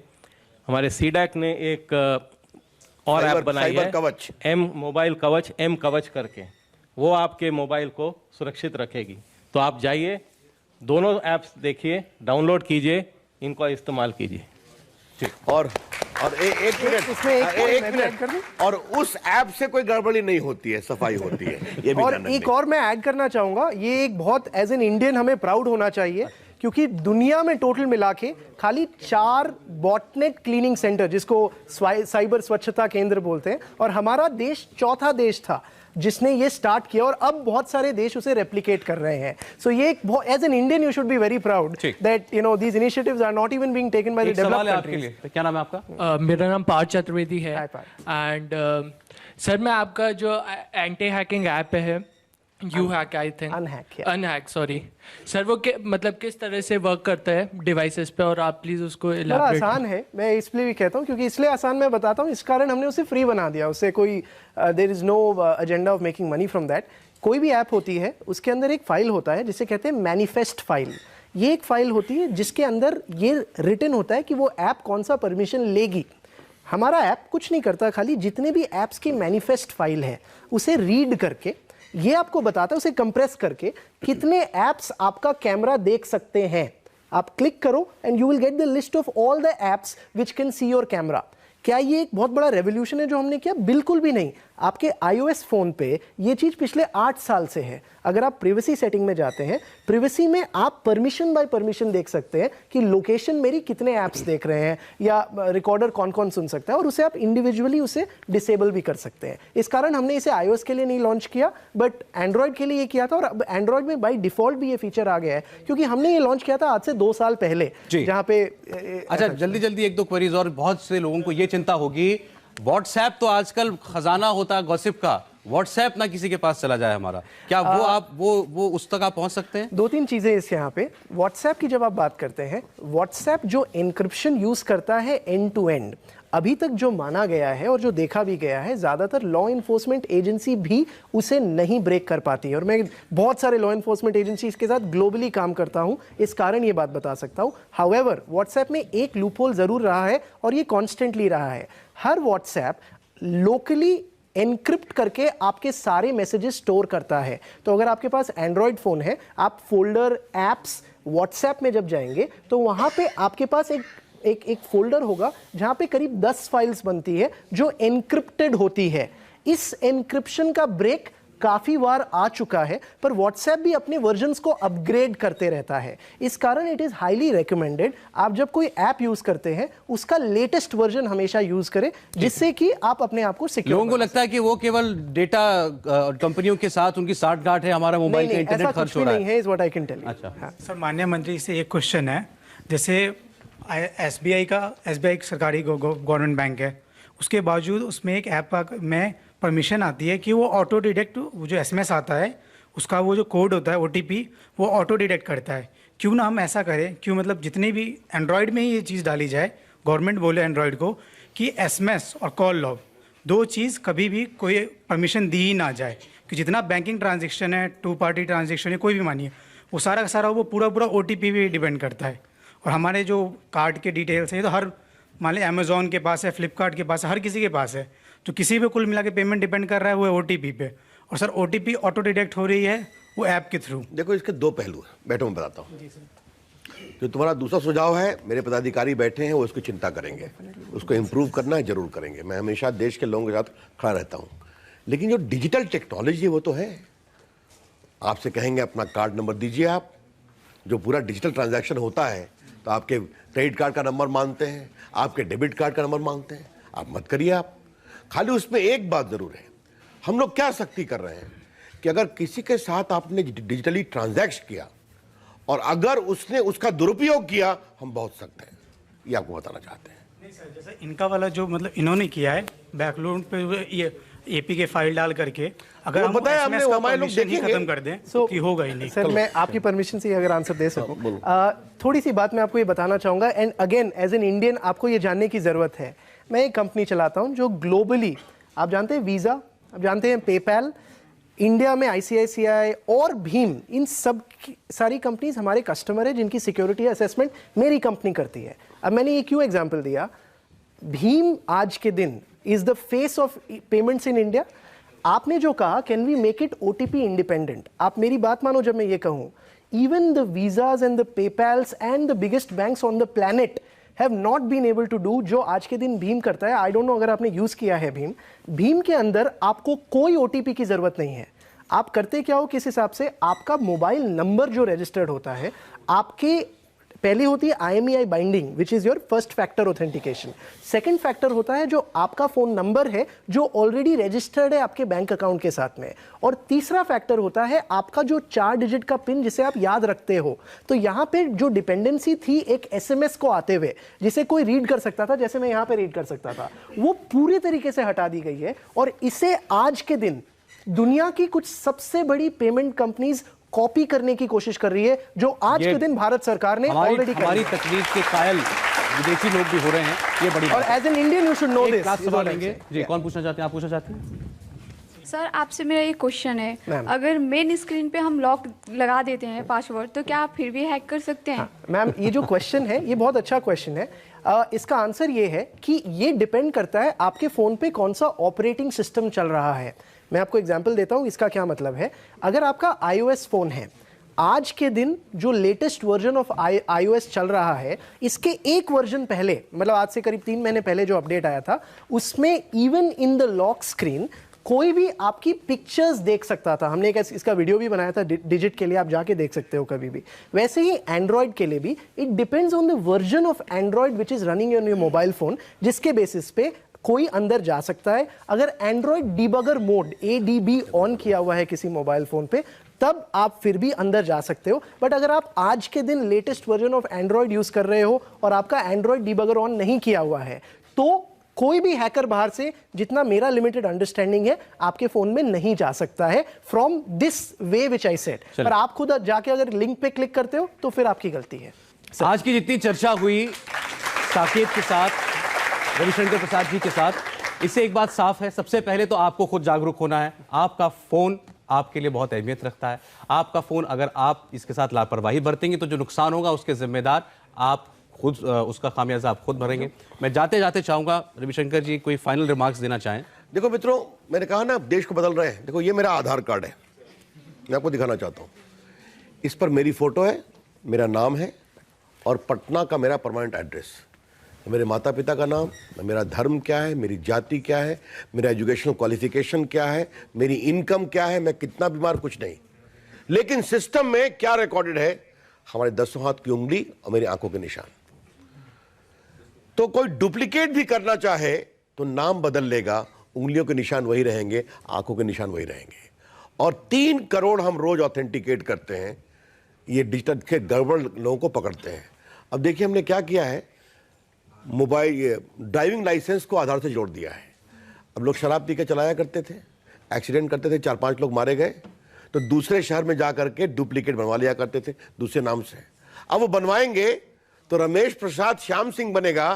हमारे सीडैक ने एक और ऐप बनाई है, कवच, एम मोबाइल कवच, एम कवच करके। वो आपके मोबाइल को सुरक्षित रखेगी। तो आप जाइए, दोनों ऐप्स देखिए, डाउनलोड कीजिए, इनको इस्तेमाल कीजिए। और एक मिनट, और उस ऐप से कोई गड़बड़ी नहीं होती है, सफाई होती है, ये भी और एक और मैं ऐड करना चाहूंगा, ये एक बहुत एज एन इंडियन हमें प्राउड होना चाहिए, क्योंकि दुनिया में टोटल मिला के खाली 4 बॉटनेट क्लीनिंग सेंटर, जिसको साइबर स्वच्छता केंद्र बोलते हैं, और हमारा देश चौथा देश था जिसने ये स्टार्ट किया, और अब बहुत सारे देश उसे रेप्लिकेट कर रहे हैं। सो ये एक, as an Indian you should be very proud that you know these initiatives are not even being taken by the developed countries. क्या नाम है आपका? मेरा नाम पार्थ चतुर्वेदी है। एंड सर, मैं आपका जो एंटी हैकिंग ऐप है, you hack, I think unhack, sorry sir, वो मतलब किस तरह से वर्क करता है डिवाइसेस पे, और आप प्लीज उसको इलैबोरेट। आसान है, मैं इसलिए भी कहता हूँ क्योंकि इसलिए आसान मैं बताता हूँ, इस कारण हमने उसे फ्री बना दिया। उससे कोई there is no agenda of making money from that. कोई भी ऐप होती है, उसके अंदर एक फाइल होता है जिसे कहते हैं मैनिफेस्ट फाइल। ये एक फाइल होती है जिसके अंदर ये रिटन होता है कि वो ऐप कौन सा परमिशन लेगी। हमारा ऐप कुछ नहीं करता, खाली जितने भी ऐप्स की मैनिफेस्ट फाइल है उसे रीड करके ये आपको बताता है, उसे कंप्रेस करके कितने ऐप्स आपका कैमरा देख सकते हैं। आप क्लिक करो and you will get the list of all the apps which can see your camera. क्या ये एक बहुत बड़ा रेवोल्यूशन है जो हमने किया? बिल्कुल भी नहीं। आपके iOS फोन पे ये चीज पिछले 8 साल से है। अगर आप प्रिवेसी सेटिंग में जाते हैं, प्रिवेसी में आप परमिशन बाय परमिशन देख सकते हैं कि लोकेशन मेरी कितने ऐप्स देख रहे हैं, या रिकॉर्डर कौन कौन सुन सकता है, और उसे आप इंडिविजुअली उसे डिसेबल भी कर सकते हैं। इस कारण हमने इसे iOS के लिए नहीं लॉन्च किया, बट एंड्रॉयड के लिए किया था, और अब एंड्रॉयड में बाय डिफॉल्ट भी ये फीचर आ गया है, क्योंकि हमने ये लॉन्च किया था आज से 2 साल पहले, जहां पे अच्छा, जल्दी जल्दी 1-2 क्वेरीज, और बहुत से लोगों को ये चिंता होगी, व्हाट्सएप तो आजकल खजाना होता है गॉसिप का, व्हाट्सएप ना किसी के पास चला जाए हमारा, क्या वो आप वो उस तक आप पहुंच सकते हैं? 2-3 चीजें इस यहाँ पे। व्हाट्सएप की जब आप बात करते हैं, व्हाट्सएप जो एन्क्रिप्शन यूज करता है एंड टू एंड, अभी तक जो माना गया है और जो देखा भी गया है, ज्यादातर लॉ इन्फोर्समेंट एजेंसी भी उसे नहीं ब्रेक कर पाती है। और मैं बहुत सारे लॉ इन्फोर्समेंट एजेंसीज के साथ ग्लोबली काम करता हूं, इस कारण ये बात बता सकता हूं। हाउएवर, व्हाट्सएप में एक लूपहोल जरूर रहा है, और ये कॉन्स्टेंटली रहा है। हर व्हाट्सएप लोकली एनक्रिप्ट करके आपके सारे मैसेजेस स्टोर करता है। तो अगर आपके पास एंड्रॉयड फोन है, आप फोल्डर एप्स व्हाट्सएप में जब जाएंगे तो वहां पे आपके पास एक फोल्डर होगा जहां पे करीब 10 फाइल्स बनती है जो एनक्रिप्टेड होती है। इस एनक्रिप्शन का ब्रेक काफी बार आ चुका है, पर व्हाट्सएप भी अपने वर्जन्स को अपग्रेड करते रहता है। इस कारण इट इज हाईली रिकमेंडेड, आप जब कोई ऐप यूज करते हैं उसका लेटेस्ट वर्जन हमेशा यूज करें, जिससे कि आप अपने आप को सिक्योर। लोगों को लगता है कि वो केवल डेटा कंपनियों के साथ उनकी साठगांठ है, हमारा मोबाइल का इंटरनेट खर्च हो रहा है। नहीं, is what I can tell you. अच्छा सर, माननीय मंत्री से एक क्वेश्चन है, जैसे एसबीआई सरकारी गवर्नमेंट बैंक है, उसके बावजूद उसमें एक ऐप में परमिशन आती है कि वो ऑटो डिटेक्ट, वो जो एसएमएस आता है उसका वो जो कोड होता है ओटीपी, वो ऑटो डिटेक्ट करता है। क्यों ना हम ऐसा करें, क्यों मतलब जितने भी एंड्रॉयड में ही ये चीज़ डाली जाए, गवर्नमेंट बोले एंड्रॉयड को कि एसएमएस और कॉल लॉग 2 चीज़ कभी भी कोई परमिशन दी ही ना जाए, कि जितना बैंकिंग ट्रांजेक्शन है, 2 पार्टी ट्रांजेक्शन है, कोई भी मानिए, वो सारा का सारा वो पूरा ओटीपी पे डिपेंड करता है। और हमारे जो कार्ड के डिटेल्स है, तो हर मान लीजिए अमेजोन के पास है, फ्लिपकार्ट के पास है, हर किसी के पास है, तो किसी पे कुल मिला के पेमेंट डिपेंड कर रहा है वो ओटीपी पे। और सर ओटीपी ऑटो डिटेक्ट हो रही है वो ऐप के थ्रू। देखो, इसके 2 पहलू हैं, बैठो मैं बताता हूँ। जो तुम्हारा दूसरा सुझाव है, मेरे पदाधिकारी बैठे हैं, वो उसकी चिंता करेंगे, उसको इम्प्रूव करना है, जरूर करेंगे। मैं हमेशा देश के लोगों के साथ खड़ा रहता हूँ। लेकिन जो डिजिटल टेक्नोलॉजी है वो तो है। आपसे कहेंगे अपना कार्ड नंबर दीजिए, आप जो पूरा डिजिटल ट्रांजैक्शन होता है तो आपके क्रेडिट कार्ड का नंबर मांगते हैं, आपके डेबिट कार्ड का नंबर मांगते हैं। आप मत करिए। आप खाली उसमें एक बात जरूर है, हम लोग क्या सख्ती कर रहे हैं कि अगर किसी के साथ आपने डिजिटली ट्रांजैक्ट किया और अगर उसने उसका दुरुपयोग किया, हम बहुत सख्त हैं। ये आपको बताना चाहते हैं। नहीं सर, जैसे इनका वाला जो मतलब इन्होंने किया है बैकलोड पे ये एपी के फाइल डाल करके, अगर हम बताया हमने, हमारे लोग देखेंगे खत्म कर दें कि होगा ही नहीं। सर मैं आपकी परमिशन से अगर आंसर दे सकूं, थोड़ी सी बात मैं आपको ये बताना चाहूंगा। And again as an Indian आपको ये जानने की जरूरत है। मैं एक कंपनी चलाता हूं जो ग्लोबली, आप जानते हैं वीजा, आप जानते हैं पेपैल, इंडिया में ICICI और भीम, इन सब सारी कंपनीज हमारे कस्टमर है जिनकी सिक्योरिटी असेसमेंट मेरी कंपनी करती है। अब मैंने ये क्यों एग्जांपल दिया, भीम आज के दिन is the face of payments in India. आपने जो कहा can we make it OTP independent, आप मेरी बात मानो जब मैं ये कहूं, even the Visas and the PayPals and the biggest banks on the planet have not been able to do जो आज के दिन भीम करता है। आई डोंट नो अगर आपने यूज किया है भीम के अंदर आपको कोई OTP की जरूरत नहीं है। आप करते क्या हो, किस हिसाब से आपका मोबाइल नंबर जो रजिस्टर्ड होता है, आपके पहले होती है IMEI binding which is your first factor authentication. Second factor होता है जो आपका फोन नंबर है जो ऑलरेडी रजिस्टर्ड है आपके बैंक अकाउंट के साथ में। और तीसरा फैक्टर होता है आपका जो 4 डिजिट का पिन जिसे आप याद रखते हो। तो यहाँ पे जो डिपेंडेंसी थी एक SMS को आते हुए जिसे कोई रीड कर सकता था, जैसे मैं यहाँ पे रीड कर सकता था, वो पूरी तरीके से हटा दी गई है। और इसे आज के दिन दुनिया की कुछ सबसे बड़ी पेमेंट कंपनीज कॉपी करने की कोशिश कर रही है, जो आज के दिन भारत सरकार ने ऑलरेडी हमारी तकनीक के कायल विदेशी लोग भी हो रहे हैं। ये बड़ी और as an Indian you should know this. सवाल लेंगे जी, कौन पूछना चाहते हैं? आप पूछना चाहते हैं? सर आपसे मेरा ये क्वेश्चन है, अगर मेन स्क्रीन पे हम लॉक लगा देते हैं पासवर्ड, तो क्या आप फिर भी हैक कर सकते हैं? मैम ये जो क्वेश्चन है ये बहुत अच्छा क्वेश्चन है। इसका आंसर ये है कि ये डिपेंड करता है आपके फोन पे कौन सा ऑपरेटिंग सिस्टम चल रहा है। मैं आपको एग्जांपल देता हूं इसका क्या मतलब है। अगर आपका iOS फोन है, आज के दिन जो लेटेस्ट वर्जन ऑफ iOS चल रहा है, इसके एक वर्जन पहले, मतलब आज से करीब 3 महीने पहले जो अपडेट आया था, उसमें even in the lock screen कोई भी आपकी पिक्चर्स देख सकता था। हमने एक इसका वीडियो भी बनाया था डिजिट के लिए, आप जाके देख सकते हो कभी भी। वैसे ही एंड्रॉयड के लिए भी it depends on the version of Android which is running on your mobile phone, जिसके बेसिस पे कोई अंदर जा सकता है। अगर Android debugger mode ADB on किया हुआ है किसी मोबाइल फोन पे, तब आप फिर भी अंदर जा सकते हो। बट अगर आप आज के दिन latest version of Android use कर रहे हो और आपका एंड्रॉयड डिबगर ऑन नहीं किया हुआ है, तो कोई भी हैकर बाहर से, जितना मेरा लिमिटेड अंडरस्टैंडिंग है, आपके फोन में नहीं जा सकता है from this way which I said. पर आप खुद जाके अगर लिंक पे क्लिक करते हो तो फिर आपकी गलती है। आज की जितनी चर्चा हुई साकेत के साथ, रविशंकर प्रसाद जी के साथ, इससे एक बात साफ है, सबसे पहले तो आपको खुद जागरूक होना है। आपका फोन आपके लिए बहुत अहमियत रखता है। आपका फोन अगर आप इसके साथ लापरवाही बरतेंगे तो जो नुकसान होगा उसके जिम्मेदार आप खुद, उसका खामियाजा आप खुद भरेंगे। मैं जाते जाते चाहूंगा रविशंकर जी कोई फाइनल रिमार्क्स देना चाहें। देखो मित्रों, मैंने कहा ना देश को बदल रहे हैं। देखो ये मेरा आधार कार्ड है, मैं आपको दिखाना चाहता हूँ। इस पर मेरी फोटो है, मेरा नाम है और पटना का मेरा परमानेंट एड्रेस, मेरे माता पिता का नाम, मेरा धर्म क्या है, मेरी जाति क्या है, मेरा एजुकेशनल क्वालिफिकेशन क्या है, मेरी इनकम क्या है, मैं कितना बीमार, कुछ नहीं। लेकिन सिस्टम में क्या रिकॉर्डेड है? हमारे 10 हाथ की उंगली और मेरी आंखों के निशान। तो कोई डुप्लीकेट भी करना चाहे तो नाम बदल लेगा, उंगलियों के निशान वही रहेंगे, आंखों के निशान वही रहेंगे। और 3 करोड़ हम रोज ऑथेंटिकेट करते हैं, ये डिजिटल के गड़बड़ लोगों को पकड़ते हैं। अब देखिए हमने क्या किया है, मोबाइल ड्राइविंग लाइसेंस को आधार से जोड़ दिया है। अब लोग शराब पी के चलाया करते थे, एक्सीडेंट करते थे, 4-5 लोग मारे गए, तो दूसरे शहर में जा करके डुप्लीकेट बनवा लिया करते थे दूसरे नाम से। अब वो बनवाएंगे तो रमेश प्रसाद श्याम सिंह बनेगा,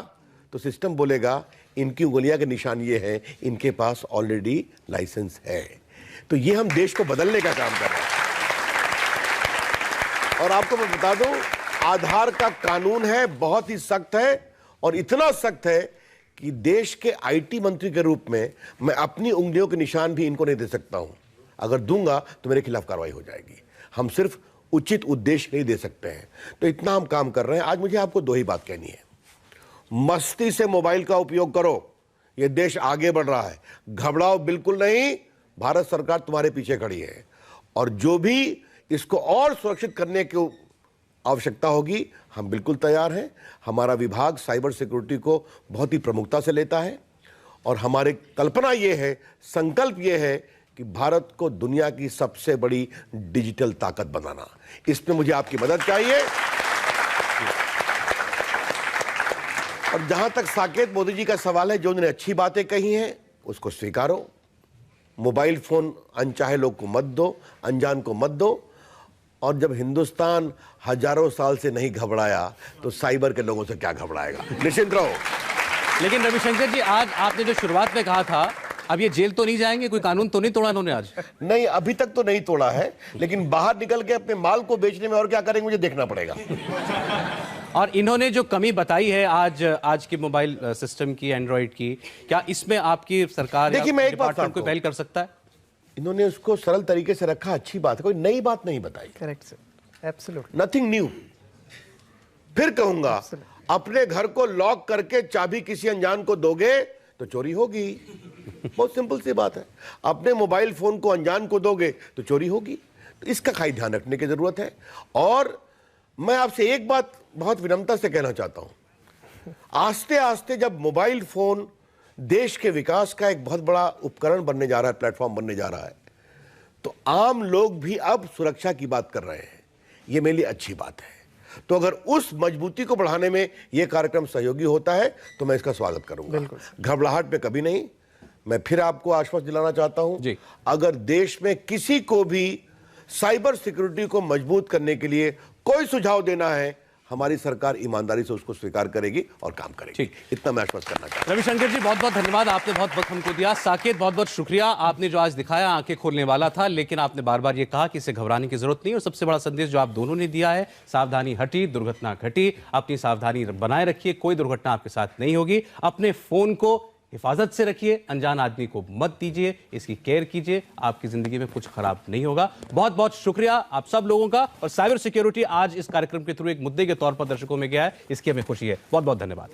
तो सिस्टम बोलेगा इनकी उंगलियां के निशान ये हैं, इनके पास ऑलरेडी लाइसेंस है। तो ये हम देश को बदलने का काम कर रहे हैं। और आपको मैं बता दूं, आधार का कानून है, बहुत ही सख्त है, और इतना सख्त है कि देश के IT मंत्री के रूप में मैं अपनी उंगलियों के निशान भी इनको नहीं दे सकता हूं। अगर दूंगा तो मेरे खिलाफ कार्रवाई हो जाएगी। हम सिर्फ उचित उद्देश्य नहीं दे सकते हैं। तो इतना हम काम कर रहे हैं। आज मुझे आपको दो ही बात कहनी है, मस्ती से मोबाइल का उपयोग करो, यह देश आगे बढ़ रहा है, घबराओ बिल्कुल नहीं, भारत सरकार तुम्हारे पीछे खड़ी है। और जो भी इसको और सुरक्षित करने की आवश्यकता होगी, हम बिल्कुल तैयार हैं। हमारा विभाग साइबर सिक्योरिटी को बहुत ही प्रमुखता से लेता है और हमारी कल्पना यह है, संकल्प यह है कि भारत को दुनिया की सबसे बड़ी डिजिटल ताकत बनाना। इसमें मुझे आपकी मदद चाहिए। और जहां तक साकेत मोदी जी का सवाल है, जो उन्होंने अच्छी बातें कही हैं उसको स्वीकारो। मोबाइल फोन अनचाहे लोग को मत दो, अनजान को मत दो। और जब हिंदुस्तान हजारों साल से नहीं घबराया तो साइबर के लोगों से क्या घबराएगा। निश्चिंत रहो। लेकिन रविशंकर जी, आज आपने जो शुरुआत में कहा था, अब ये जेल तो नहीं जाएंगे, कोई कानून तो नहीं तोड़ा इन्होंने आज? नहीं, अभी तक तो नहीं तोड़ा है, लेकिन बाहर निकल के अपने माल को बेचने में और क्या करेंगे मुझे देखना पड़ेगा। और इन्होंने जो कमी बताई है आज की मोबाइल सिस्टम की, एंड्रॉइड की, क्या इसमें आपकी सरकार देखिए, मैं एक बात कोई पहल कर सकता है? इन्होंने उसको सरल तरीके से रखा, अच्छी बात है, कोई नई बात नहीं बताई। Correct sir, absolutely nothing new. फिर कहूंगा, अपने घर को लॉक करके चाबी किसी अनजान को दोगे तो चोरी होगी। बहुत सिंपल सी बात है। अपने मोबाइल फोन को अनजान को दोगे तो चोरी होगी। तो इसका खास ध्यान रखने की जरूरत है। और मैं आपसे एक बात बहुत विनम्रता से कहना चाहता हूं, आस्ते आस्ते जब मोबाइल फोन देश के विकास का एक बहुत बड़ा उपकरण बनने जा रहा है, प्लेटफॉर्म बनने जा रहा है, तो आम लोग भी अब सुरक्षा की बात कर रहे हैं। यह मेरे लिए अच्छी बात है। तो अगर उस मजबूती को बढ़ाने में यह कार्यक्रम सहयोगी होता है तो मैं इसका स्वागत करूंगा। घबराहट पे कभी नहीं। मैं फिर आपको आश्वस्त दिलाना चाहता हूं, अगर देश में किसी को भी साइबर सिक्योरिटी को मजबूत करने के लिए कोई सुझाव देना है, हमारी सरकार ईमानदारी से उसको स्वीकार करेगी और काम करेगी। इतना मैं आश्वस्त करना चाहता हूं। रविशंकर जी, बहुत बहुत धन्यवाद, आपने बहुत वक्त हमको दिया। साकेत, बहुत बहुत शुक्रिया, आपने जो आज दिखाया आंखें खोलने वाला था, लेकिन आपने बार बार ये कहा कि इसे घबराने की जरूरत नहीं। और सबसे बड़ा संदेश जो आप दोनों ने दिया है, सावधानी हटी, दुर्घटना घटी। अपनी सावधानी बनाए रखिए, कोई दुर्घटना आपके साथ नहीं होगी। अपने फोन को हिफाजत से रखिए, अनजान आदमी को मत दीजिए, इसकी केयर कीजिए, आपकी जिंदगी में कुछ खराब नहीं होगा। बहुत बहुत शुक्रिया आप सब लोगों का। और साइबर सिक्योरिटी आज इस कार्यक्रम के थ्रू एक मुद्दे के तौर पर दर्शकों में गया है, इसकी हमें खुशी है। बहुत बहुत धन्यवाद।